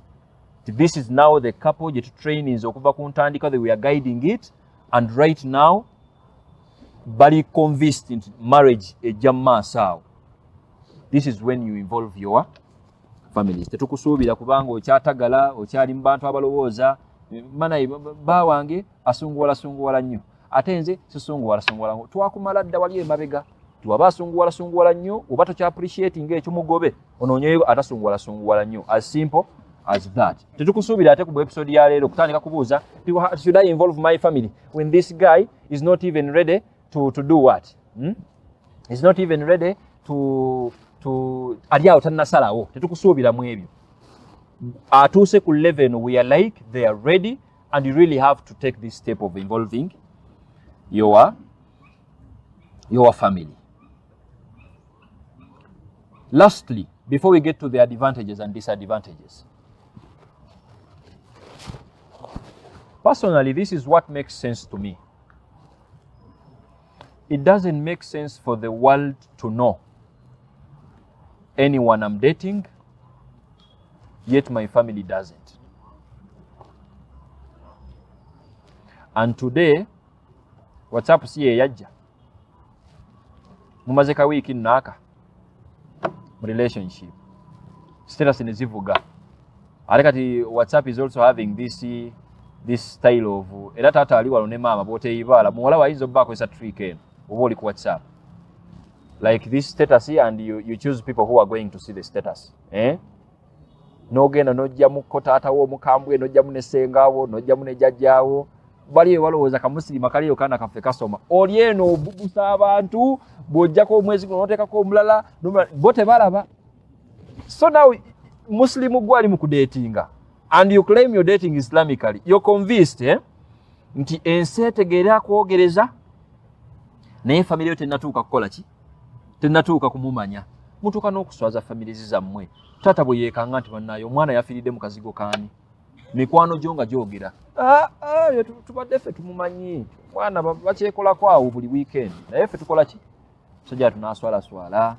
This is now the couple gye tutrainings okuva ku ntandika that we are guiding it, and right now bali convinced in marriage ejja maaso awo. This is when you involve your families. Tetukusuubira kubanga okyatagala okyali mu bantu abalowooza mana bawange asunguwala nnyo ate nze sisunguwala twakumala dda wali emabega tuwaba asunguwala nnyo oba tokya appreciating ekyo mugobe onoonyeyo atasunguwala nnyo as simple as that. Tetukusuubira ate ku episode ya leero kutandika kubuuza should I involve my family when this guy is not even ready to do what? He's not even ready to ali awo tannasalawo. Tetukusuubira mu ebyo. Atuuse ku level we are like they are ready and you really have to take this step of involving your family. Lastly, before we get to the advantages and disadvantages, personally, this is what makes sense to me. It doesn't make sense for the world to know anyone I'm dating, yet my family doesn't. And today, WhatsApp siye yajja. Mumaze ka wiki naka mu relationship. Status nezivuga. Ate kati WhatsApp is also having this style of era tata ali walo ne mama bote ibala muwala wa hizo bako isa trick eno oboli ku WhatsApp. Like this status here and you choose people who are going to see the status. Nogenda nojja mu kotata wo mukambwe nojja mu nesengawo nojja mu nejjajjawo bali walowooza ka muslima kali yokana kafe kasoma olyeno obubusa abantu bojjako omwezi gunotekako omulala bote balaba. So now Muslim gwali mu kudatinga and you claim you're dating Islamically, you're convinced nti ensi etegeera kwogereza naye family yote natuuka kukola ki tenatuuka kumumanya mutuuka n'okuswaza families zammwe tata bwe yeekanga nti bannayo omwana yafiiridde mu kazigo kaani mikwano gyo nga gyogera tubadde ffe tumumanyi mwana bakyekolako awo buli weekend naye ffe tukola ki sajja tunaaswalaswala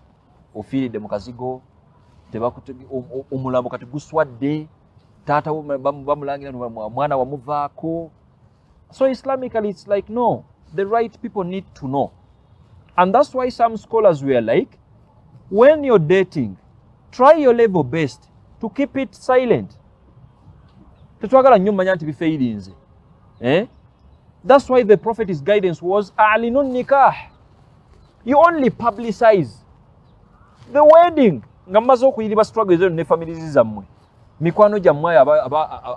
ofiiridde mu kazigo omulambo kati guswadde taata bamulangira mwana wamuvaako. So Islamically it's like no, the right people need to know. And that's why some scholars were like, when you're dating, try your level best to keep it silent. Tetwagala nnyo manya nti bifeirinze. That's why the Prophet's guidance was a'linun nikah. You only publicize the wedding. Nga mmaze okuyiriba struggles ne families zammwe. Mikwano gyammwe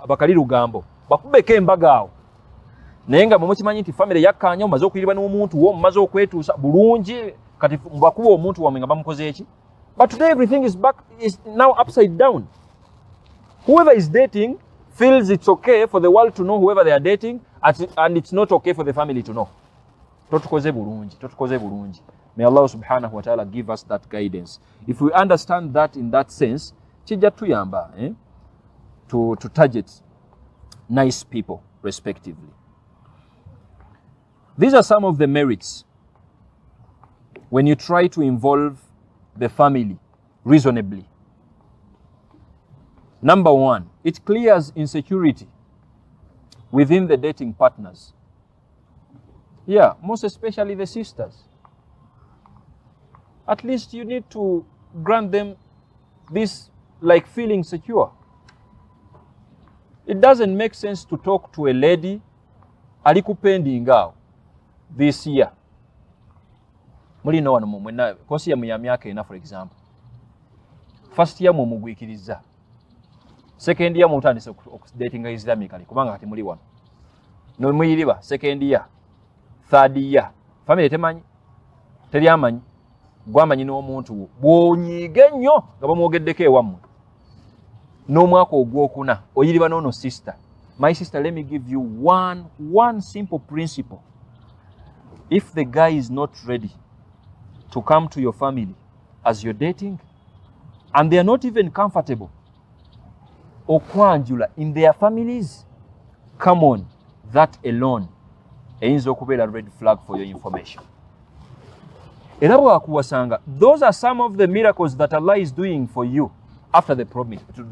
abakali lugambo. Bakubeko embaga awo. Naye nga mukimanyi nti family yakkaanya omaze okuyiriba n'omuntu wo mumaze okwetuusa bulungi kati mbakuba omuntu wamwe nga bamukoze eki. But today everything is now upside down. Whoever is dating feels it's okay for the world to know whoever they are dating and it's not okay for the family to know. Totukoze bulungi. May Allah subhanahu wa ta'ala give us that guidance. If we understand that in that sense, kijja tuyamba to target nice people respectively. These are some of the merits when you try to involve the family reasonably. Number one, it clears insecurity within the dating partners. Yeah, most especially the sisters. At least you need to grant them this like feeling secure. It doesn't make sense to talk to a lady alikupendinga this year. Muli no wano mwenna kosi ya myaka ena for example. First year mumugwikiriza. Second year mutandise dating Islamically kubanga kati muli wano. No muyiriba second year. Third year. Family temanyi. Teri amanyi. Gwamanyi n'omuntu bwonyiige nnyo nga bamwogeddeko ewammwe. N'omwaka ogwokuna oyiriba n'ono sister. My sister, let me give you one simple principle. If the guy is not ready to come to your family as you're dating, and they are not even comfortable okwanjula in their families, come on, that alone eyinza okubeera red flag for your information. Era bwakuwasanga, those are some of the miracles that Allah is doing for you after the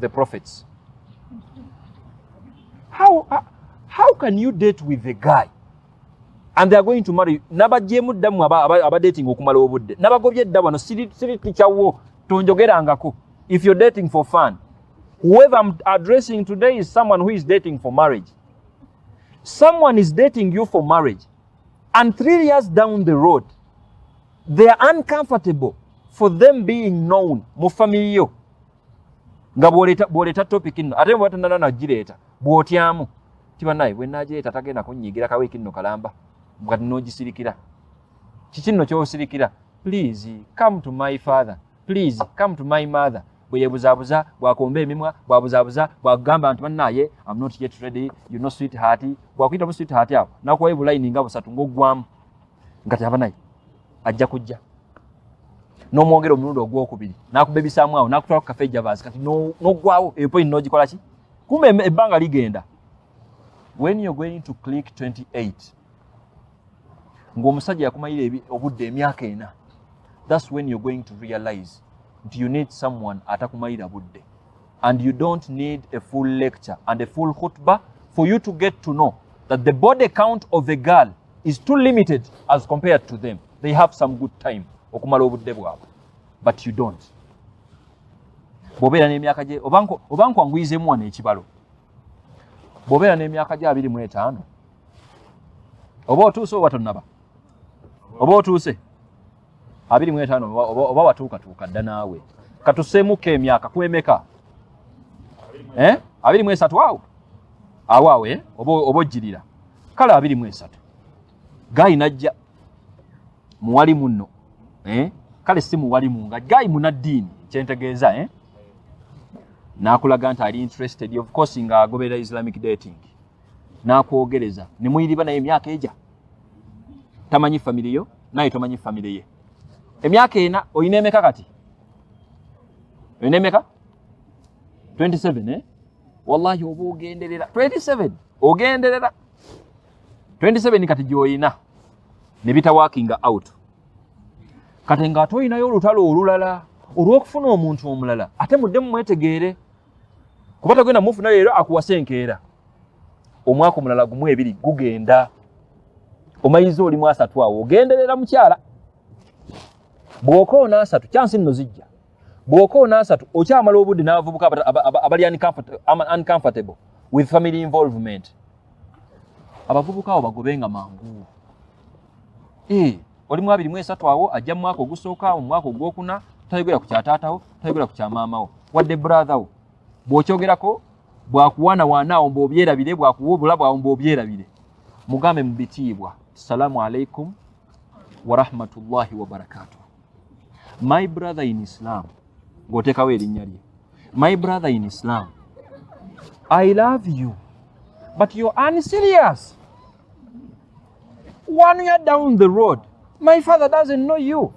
prophets. How can you date with a guy and they are going to marry you? Nabajjemu ddamu aba dating okumala obudde. Nabagobye dda wano siri tikyawo tonjogerangako. if you're dating for fun. Whoever I'm addressing today is someone who is dating for marriage. Someone is dating you for marriage, and 3 years down the road, they are uncomfortable for them being known mu family yo. Nga boleta topic ino ate mbatandana na gireta bwotyamu tiba naye we najireta tagenda kunyigira ka week ino kalamba bwati no gisirikira kikino kyo sirikira. Please come to my father, please come to my mother. Bweyebuzabuza bwakomba emimwa bwabuzabuza bwagamba nti bannaye I'm not yet ready, you know sweetheart. Bwakwita mu sweetheart awo nakuwa line nga busatu ngogwamu ngati abanaye ajja kujja n'omwogero omulundi ogwokubiri nakubebisaamu awo nakutwala ku cafe Javas kati n'ogwawo eyo point n'ogikola ki kumbe ebbanga ligenda. When you're going to click 28 ng'omusajja yakumayira obudde emyaka ena, that's when you're going to realize that you need someone atakumayira budde, and you don't need a full lecture and a full khutbah for you to get to know that the body count of a girl is too limited as compared to them. They have some good time okumala obudde bwabwe, but you don't. Bobera n'emyaka gye obanko anguyizemu wana ekibalo. Bobera n'emyaka gye 25 oba otuuse oba tonnaba, oba otuuse 25 oba watuukatuuka dda naawe katuseemuko emyaka kwemeka 23 awo oba ojjirira kale 23 gayi najja muwali munno kale si muwali munga gayi munaddiini kyentegeeza nakulaga nti ali interested of course nga agobera Islamic dating nakwogereza ne muyiriba naye emyaka eja tamanyi family yo naye tomanyi family ye. Emyaka ena oyina emeka kati? Oyina emeka? 27 wallahi oba ogenderera 27 ogenderera 27 kati gyoyina ne bita working out. Kati nga toyinayo olutalo olulala olw'okufuna omuntu omulala ate mudde mumwetegeere kuba tagenda mufuna leero akuwasa enkeera omwaka omulala gumu ebiri gugenda omayiza oli mu 3 awo ogenderera mukyala. Bw'okoona 3 chance nno zijja. Bw'okoona 3 okyamala obudde n'abavubuka abali uncomfortable with family involvement. Abavubuka abo bagobenga mangu. Oli mu 23 awo ajja mu mwaka ogusooka mu mwaka ogwokuna tayogera ku kyataatawo tayogera ku kyamaamawo wadde brother wo bw'okyogerako bwakuwaana waanaawo mb'obyerabire bwakuwa obulabwawo mb'obyerabire mugambe mu bitiibwa assalamu alaikum wa rahmatullahi wa barakatuh. My brother in Islam, ng'oteekawo erinnya lye. My brother in Islam, I love you, but you're unserious. 1 year down the road, my father doesn't know you.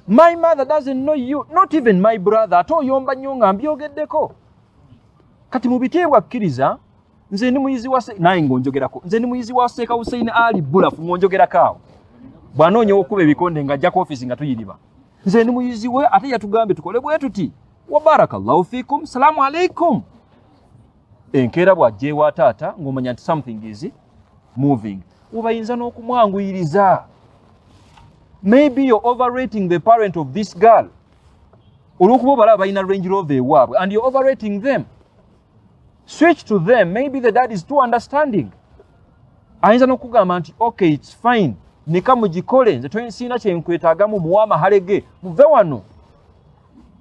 My mother doesn't know you. Not even my brother. Ate oyomba nnyo nga mbyogeddeko. Kati mu bitiibwa kkiriza, nze ndi muyizi wa naye ng'onjogerako. Nze ndi muyizi wa Sheikh Hussein Ali Bulafu ng'onjogerako awo. Bw'anoonya okuba ebikonde ng'ajja ku office nga tuyiriba. Nze ndi muyizi we ate yatugambe tukole bwe tuti. Wa barakallahu fikum. Salamu alaikum. Enkeera bw'ajja ewa taata ng'omanya nti something is moving. Obayinza n'okumwanguyiriza. Maybe you're overrating the parent of this girl. Olw'okuba balaba balina Range Rover ewaabwe and you're overrating them. Switch to them. Maybe the dad is too understanding. Ayinza n'okugamba nti okay, it's fine. Nika mugikole nze toyinsiina kyenkwetaagamu muwa amahalege muve wano.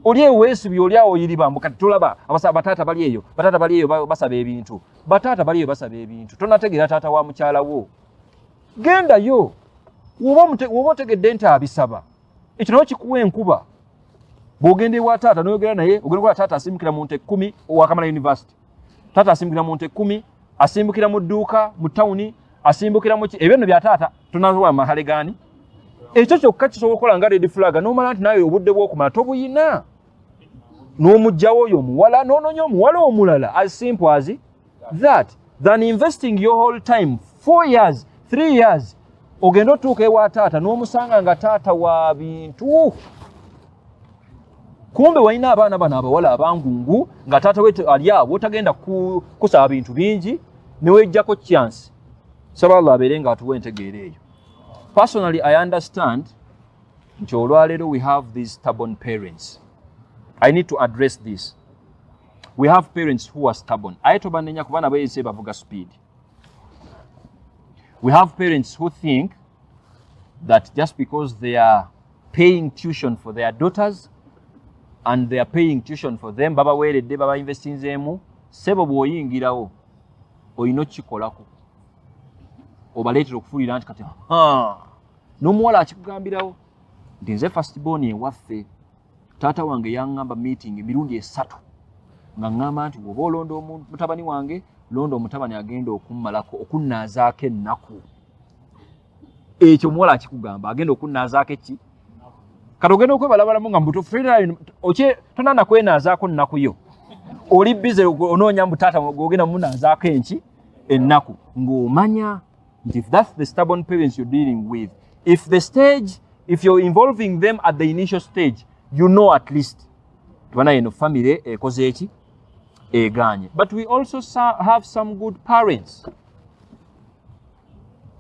Oli eweesibye oli awo oyiriba mbu kati tolaba bataata bali eyo basaba ebintu. Bataata bali eyo basaba ebintu. Tonategeera taata wa mukyala wo. Gendayo. Woba otegedde nti abisaba. Ekyo nayo kikuwa enkuba. Bw'ogenda ewa taata n'oyogera naye ogenda kukola taata asimbukira mu nte 10 owakamala university. Taata asimbukira mu nte 10 asimbukira mu dduuka mu tawuni asimbukira mu ebyo nno bya taata tunawa mahale gani. Ekyo kyokka kisobola okukola nga red flag n'omala nti naye obudde bw'okumala tobuyina. N'omugjawo oyo omuwala n'onoonya omuwala omulala as simple as that than investing your whole time 4 years 3 years ogenda otuuka ewa taata n'omusanga nga taata wa bintu. Kumbe walina abaana bano abawala abangungu nga taata we ali awo tagenda kusaba bintu bingi newejjako chance. Saba Allah abeere nga atuwa entegeera eyo. Personally, I understand nti olwaleero we have these stubborn parents. I need to address this. We have parents who are stubborn. Aitobanenya kubana bayise bavuga speed. We have parents who think that just because they are paying tuition for their daughters and they are paying tuition for them, baba weredde baba investinzemu, sebo bwoyingirawo oyino kikolako. Obaleetera okufuulira nti kati n'omuwala akikugambirawo nti nze first born ewaffe taata wange yaŋŋamba meeting emirundi 3 nga ŋŋamba nti bw'oba olonda mutabani wange londa omutabani agenda okummalako okunnaazaako ennaku. Ekyo omuwala akikugamba agenda okunnaazaako eki kati ogenda okwebalabalamu nga mbutufu tonaana kwenaazaako nnaku yo oli bize onoonya mbutaata ogenda munaazaako enki ennaku ng'omanya nti if that's the stubborn parents you're dealing with, if you're involving them at the initial stage, you know at least tubana eno family ekoze eki eganye. But we also have some good parents,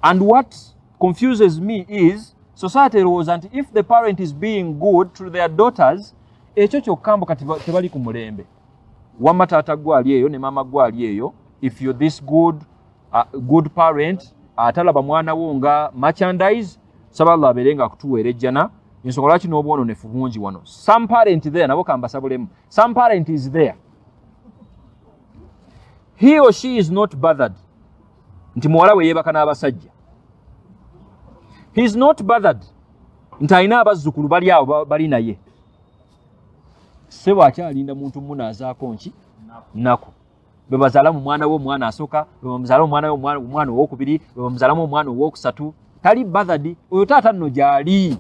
and what confuses me is society rules, and if the parent is being good to their daughters, ekyo kyokkambo kati tebali ku mulembe. Wamma taata gwali eyo ne mama gwali eyo. If you're this good parent atalaba mwana wo nga merchandise, saballa aberenga akutuweerejjana ensokola kino obwononefu bungi wano. Some parent there nabo kambasabulemu. Some parent is there, he or she is not bothered nti muwala we yeebaka n'abasajja. He is not bothered nti alina abazzukulu bali awo bali naye. Sebo akyalinda muntu munaazaako nki nnaku. Bwe bazaalamu omwana we omwana asooka, bwe bamuzaalamu omwana we omwana owokubiri, bwe bamuzaalamu omwana owokusatu, tali bothered. Oyo taata nno gyali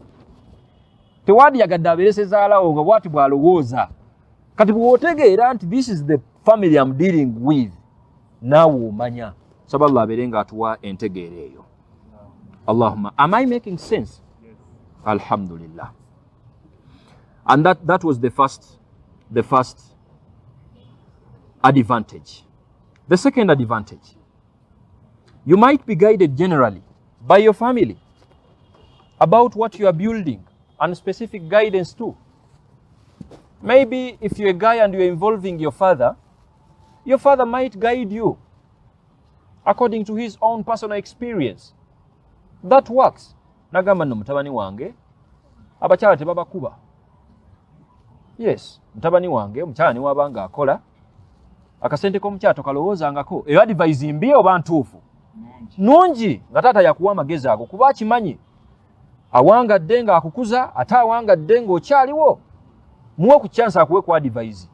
tewandiyagadde abeeresezaalawo nga bwati bw'alowooza. Kati bw'otegeera nti this is the family I'm dealing with, naawe omanya. Saballa abeere nga atuwa entegeera eyo. Allahumma, am I making sense? Yes. Alhamdulillah. And that was the first advantage. The second advantage, you might be guided generally by your family about what you are building, and specific guidance too. Maybe if you're a guy and you're involving your father might guide you according to his own personal experience. That works. Nagamba nno mutabani wange abakyala tebabakuba. Yes, mutabani wange omukyala ne wabanga akola akasente k'omukyala kalowoozangako, eyo advice mbi oba ntuufu nungi nga taata yakuwa amagezi ago kuba akimanyi awangadde nga akukuza ate awangadde ng'okyaliwo muwe ku chance akuwe ku advice.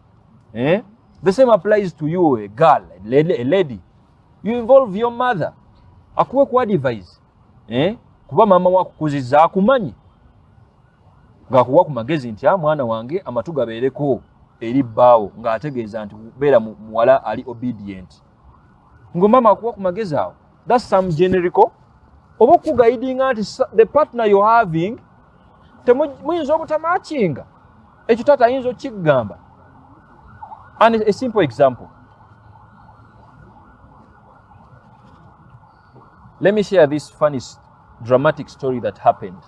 The same applies to you, a girl, a lady. You involve your mother akuwe ku advice. Kuba mama wakukuzizza akumanyi ng'akuwa ku magezi nti mwana wange amatu gabeereko eri bbaawo ng'ategeeza nti beera muwala ali obedient. Ng'omama akuwa ku magezi awo. That's some generical. Oba okugaidinga nti the partner you're having temuyinza obutamatchinga. Ekyo taata ayinza okikigamba. And a simple example. Let me share this funny, dramatic story that happened.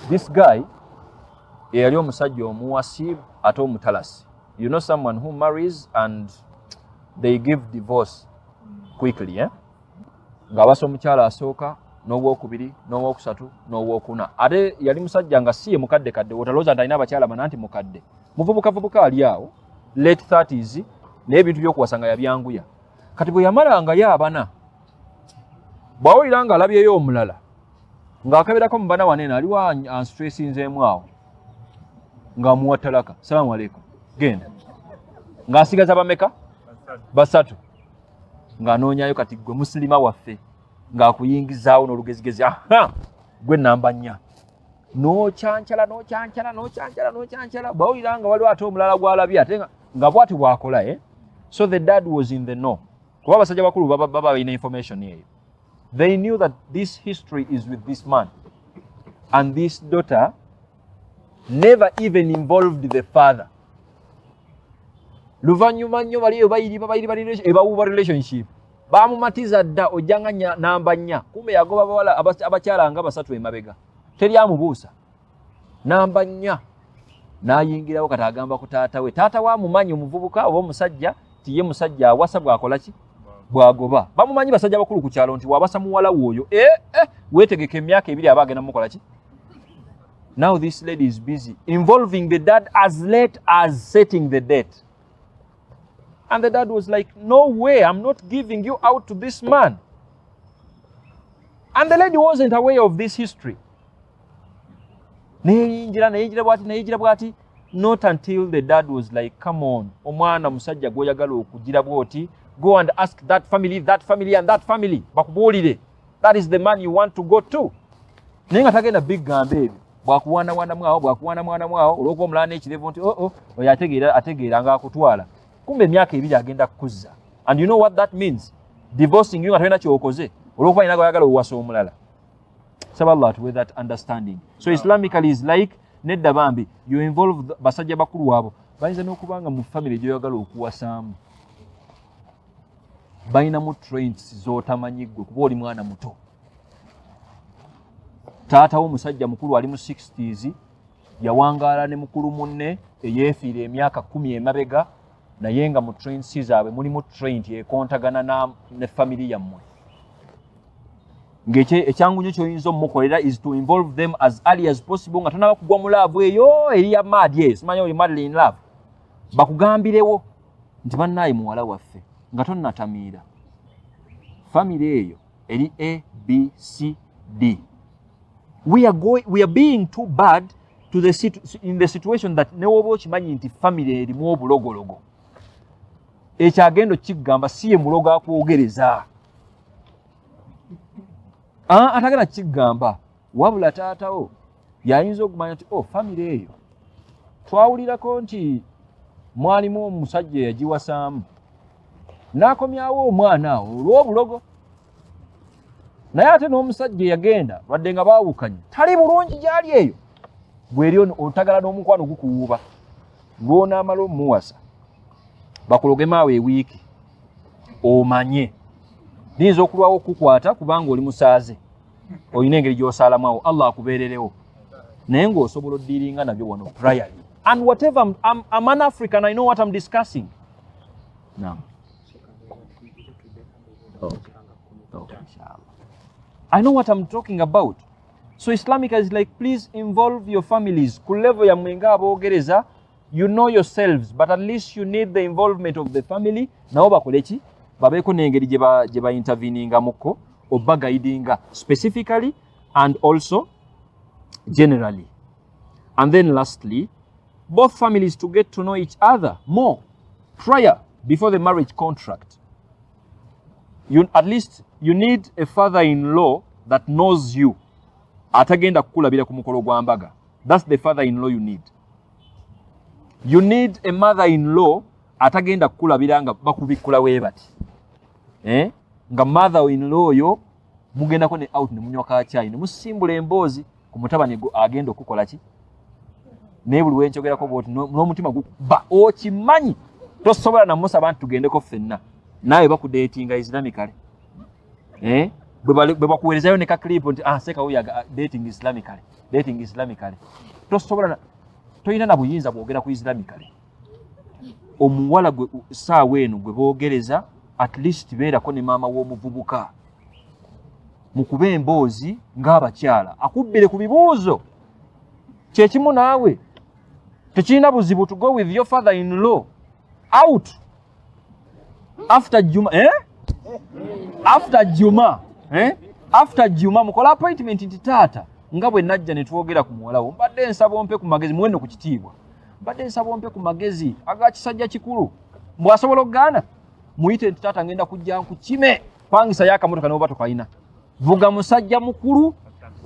This guy, yali omusajja omuwasi ate omutalasi. You know someone who marries and they give divorce quickly, nga basa omukyala asooka n'owokubiri n'owokusatu n'owokuna. Ate yali musajja nga si ye mukadde kadde, otalooza nti alina abakyala bana nti mukadde. Muvubukavubuka ali awo, late 30s, n'ebintu by'okuwasa nga yabyanguya. Kati bwe yamalanga y'abana, bw'awulira nga alabyeyo omulala ng'akaberako mu bana wanene aliwo anstressinzeemu awo ng'amuwa talaka. Salaamu alaikum, genda. Ng'asigaza bameka? Basatu. Ng'anoonyayo kati gwe musilima waffe ng'akuyingizaawo n'olugezigezi. Gwe namba 4. N'okyancala. Bw'awulira nga waliwo ate omulala gw'alabye ate nga bw'ati bw'akola. So the dad was in the know. Kuba abasajja bakulu baba balina information eyo. They knew that this history is with this man. And this daughter never even involved the father. Luvannyuma nnyo baliyo ebawuba relationship. Bamumatiza dda ojjanga namba 4. Kumbe yagoba bawala abakyala nga basatu emabega. Teri amubuusa. namba 4 n'ayingirawo kati agamba ku taata we. Taata wa mumanyi omuvubuka oba omusajja tiye musajja awasa bwakola ki bwagoba. Bamumanyi basajja bakulu ku kyalo nti wabasa muwala w'oyo weetegeka emyaka 2 aba agenda mukola ki. Now this lady is busy involving the dad as late as setting the date. And the dad was like, no way, I'm not giving you out to this man. And the lady wasn't aware of this history. Not until the dad was like, come on, omwana musajja gwoyagala okugira bwoti, go and ask that family, and that family. Bakubuulire. That is the man you want to go to. Naye nga tagenda big gambe ebyo. Bwakuwana mwawo, olw'okuba omulala n'ekirevu nti oyo ategeera nga akutwala. Kumbe emyaka 2 agenda kukuzza. And you know what that means? Divorcing you nga tolina kyokoze. Olw'okuba alina gwayagala owasa omulala. Saba Allah to with that understanding. So Islamically is like nedda bambi you involve basajja bakulu wabo. Bayinza n'okubanga mu family gyoyagala okuwasaamu. Bayina mu traits z'otamanyigwe kuba oli mwana muto. Taata w'omusajja mukulu ali mu 60s yawangaala ne mukulu munne eyeefiira emyaka 10 emabega naye nga mu trains zaabwe mulimu traint ekontagana ne family yammwe. Ekyangu ky'oyinza omukolera is to involve them as early as possible nga tonaba kugwa mu laavu eyo eri ya mad. Yes, manyi oli madly in love. Bakugambirewo nti bannaayi muwala waffe nga tonnatamiira. Family eyo eri A, B, C, D. We are being too bad to in the situation that ne woba okimanyi nti family erimu obulogologo. Ekyagendo kigamba si ye mulogo akwogereza. Atagala kigamba wabula taatawo yayinza okumanya nti family eyo twawulirako nti mwalimu omusajja yagiwasaamu n'akomyawo omwana awo olw'obulogo. Naye ate n'omusajja yagenda wadde nga baawukanye tali bulungi gyali eyo. Bw'eri otagala n'omukwano gukuwuuba lw'onaamala omuwasa bakulogemu awo ewiiki omanye liyinza okulwawo okukwata kubanga oli musaaze olina engeri gy'osaalamu awo. Allah akubeererewo naye ng'osobola oddiiringa nabyo wano priorly. And whatever I'm an African, I know what I'm discussing. Naam. Okay, inshallah. I know what I'm talking about. So Islamic is like, please involve your families. Ku level ya mwenga aboogereza, you know yourselves, but at least you need the involvement of the family. Nabo bakole ki? Babeeko n'engeri gye ba interveninga muko oba guidinga specifically and also generally. And then lastly, both families to get to know each other more prior before the marriage contract. At least you need a father-in-law that knows you. Atagenda kukulabira ku mukolo gwa mbaga. That's the father-in-law you need. You need a mother-in-law atagenda kukulabira nga bakubikula webati. Nga mother-in-law yo mugendako ne out ne munywa ka chai ne musimbula emboozi ku mutabani agenda okukola ki? Ne buli wenchogerako bwoti n'omutima guba okimanyi tosobola na musa abantu tugendeko ffenna. Nawe bakudatinga Islamically. Bwe bakuwerezayo ne ka clip nti seka uya dating Islamically. Tosobola toyina na buyinza bwogera ku Islamically. Omuwala gwe saawa eno gwe boogereza at least beerako ne maama w'omuvubuka. Mukube emboozi ng'abakyala akubbire ku bibuuzo. Kyekimu naawe tekirina buzibu to go with your father-in-law out after Juma. After Juma mukola appointment nti taata nga bwe najja ne twogera ku muwala wo mbadde nsaba ompe ku magezi muwendo ku kitiibwa. Mbadde nsaba ompe ku magezi aga kisajja kikulu mbwasobola okugaana muyite nti taata ngenda kujja nkukime pangisa y'akamotoka n'oba tokayina. Vuga musajja mukulu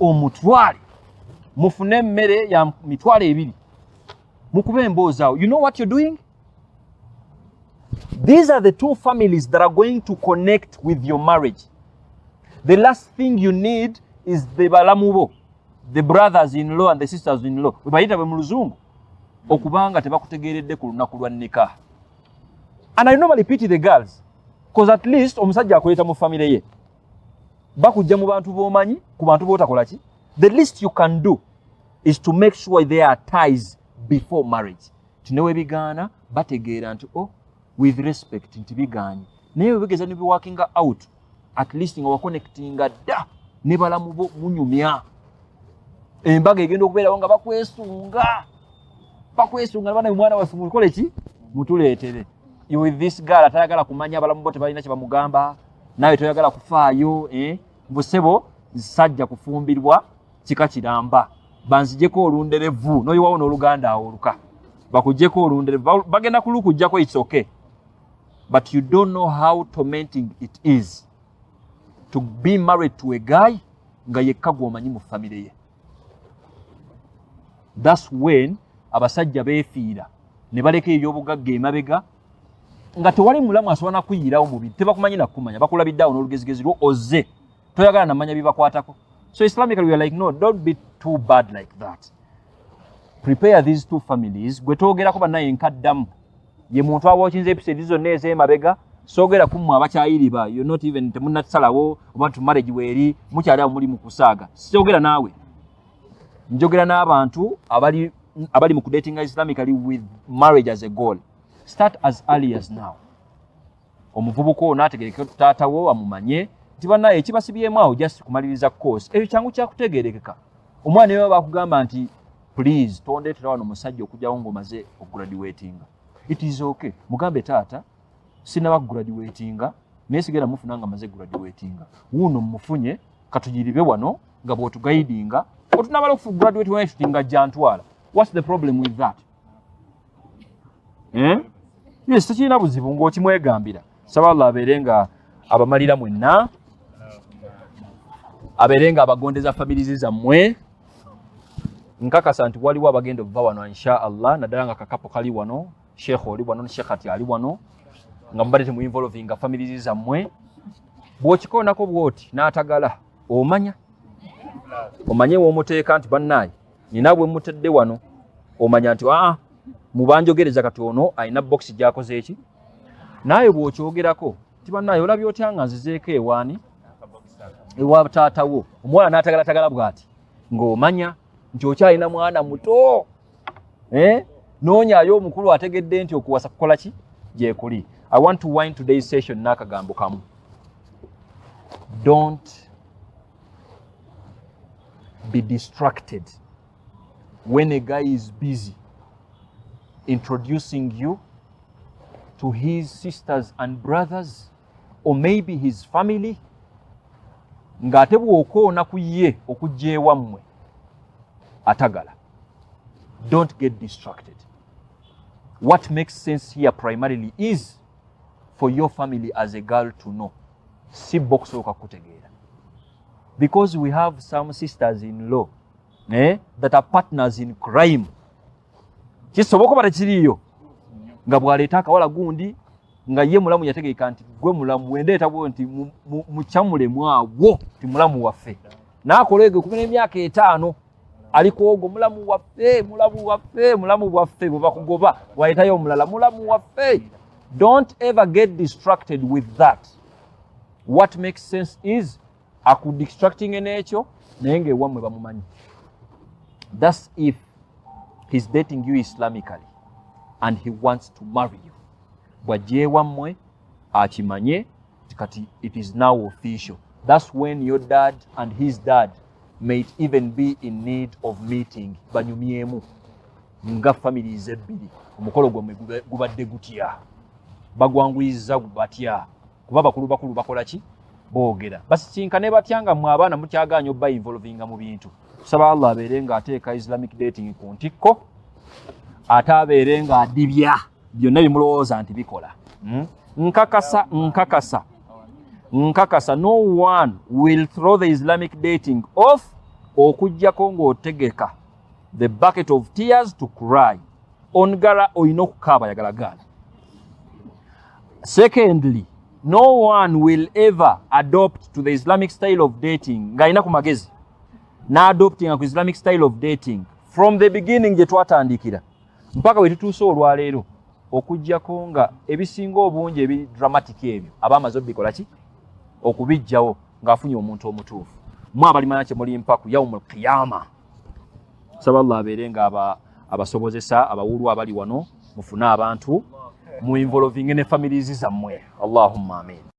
omutwale mufune emmere ya mitwalo 2 mukube emboozi awo. You know what you're doing? These are the two families that are going to connect with your marriage. The last thing you need is the balamubo, the brothers-in-law and the sisters-in-law. Webayita bwe mu luzungu okubanga tebakutegeeredde ku lunaku lwa nikah. And I normally pity the girls because at least omusajja akuleta mu family ye bakujja mu bantu b'omanyi ku bantu b'otakola ki. The least you can do is to make sure there are ties before marriage. Tunewe bigana bategeera nti with respect nti biganye. Naye wegeza ne working out at least nga connecting da ne balamu bo munyumya. Embaga egenda okubeera nga bakwesunga bana mwana wa sumulu kole ki mutuleetere. You with this girl atayagala kumanya abalamu bote balina kye bamugamba nawe toyagala kufaayo busebo sajja kufumbirwa kika kiramba banzijeko olunderevu noyiwawo n'oluganda oluka bakujjeko olunderevu bagenda kulukujjako it's okay, but you don't know how tormenting it is to be married to a guy nga yekka gw'omanyi mu family ye. That's when abasajja beefiira ne baleka ebyobugagga emabega nga tewali mulamu asobola kuyirawo mubiri tebakumanyi nakumanya bakulabiddawo n'olugezigezi lwo ozze toyagala namanya bibakwatako. So Islamically we are like, no, don't be too bad like that. Prepare these two families. Gwe togerako bannaye nkaddamu ye muntu awokinze episode zonna ez'emabega sogera kummwe abakyayiriba you're not even temunnasalawo oba tu marriage weeri mukyali awo muli mu kusaaga. Sogera naawe njogera n'abantu abali mu kudatinga Islamically with marriage as a goal. Start as early as now. Omuvubuka ono ategerekeka taatawo amumanye nti bannaye ekibasibyemu awo just kumaliriza course ekyo kyangu kyakutegerekeka. Omwana yewe bakugamba nti please tondeetera wano omusajja okujjawo ng'omaze okugraduatinga. It is okay. Mugambe taata sinaba kugraduatinga naye sigenda mufuna nga maze graduatinga. Wuno mmufunye katugiribe wano nga bw'otugaidinga otunabala okugraduate wena tutinga jantwala. What's the problem with that? Yes, tekirina buzibu ng'okimwegambira. Saba Allah abeere nga abamalira mwenna, abeere nga abagondeza families zammwe. Nkakasa nti waliwo abagenda okuva wano insha Allah naddala nga kakapo kali wano, Sheikh oli wano, Sheikh ati ali wano nga mubadde temuinvolvinga families zammwe. Bw'okikoonako bw'oti n'atagala omanya omanye w'omuteeka nti bannaye nina bwe mutedde wano omanya nti mubanjogereza katono alina box gy'akoze eki naye bw'okyogerako nti bannaye olabye otya nga nzizeeko ewaani ewa taatawo omuwala n'atagala bw'ati ng'omanya nti okyalina mwana muto noonyaayo omukulu ategedde nti okuwasa kukola ki gyekuli. I want to wind today's session n'akagambo kamu. Don't be distracted when a guy is busy introducing you to his sisters and brothers or maybe his family ng'ate bw'okoona ku ye okujja ewammwe atagala. Don't get distracted. What makes sense here primarily is for your family as a girl to know. Si box okakutegeera. Because we have some sisters-in-law that are partners in crime. Kisoboka bale kiriyo. Nga bwaleeta akawala gundi nga ye mulamu yategeeka nti gwe mulamu wendeeta bwo nti muchamule mwawo ti mulamu waffe. N'akolege 10 emyaka 5 aliko ogo mulamu waffe bwe bakugoba wayitayo omulala mulamu waffe. Don't ever get distracted with that. What makes sense is distracting n'ekyo naye ng'ewammwe bamumanyi. That's if he's dating you Islamically and he wants to marry you. Bw'ajja ewammwe akimanye kati it is now official. That's when your dad and his dad may even be in need of meeting banyumyemu nga families ebbiri omukolo gwammwe gubadde gutya bagwanguyiza batya kuba bakulu bakola ki boogera basikinkane batya nga mmwe abaana mukyagaanya obba involvinga mu bintu. Tusaba Allah abeere nga ateeka Islamic dating ku ntikko ate abeere nga adibya byonna bimulowooza nti bikola. Nkakasa no one will throw the Islamic dating off okujjako ng'otegeka the bucket of tears to cry ongala oyina okukaaba yagalagala. Secondly, no one will ever adopt to the Islamic style of dating ng'alina ku magezi n'adoptinga ku Islamic style of dating from the beginning gye twatandikira mpaka we tutuuse olwaleero okujjako nga ebisinga obungi ebi dramatic ebyo abaamaze obikola ki okubijjawo ng'afunye omuntu omutuufu. Mwe abalimanya kye muli mpaku yawmul qiyama saba Allah abeere nga abasobozesa abawulu abali wano mufune abantu mu involving ne families zammwe. Allahumma amin.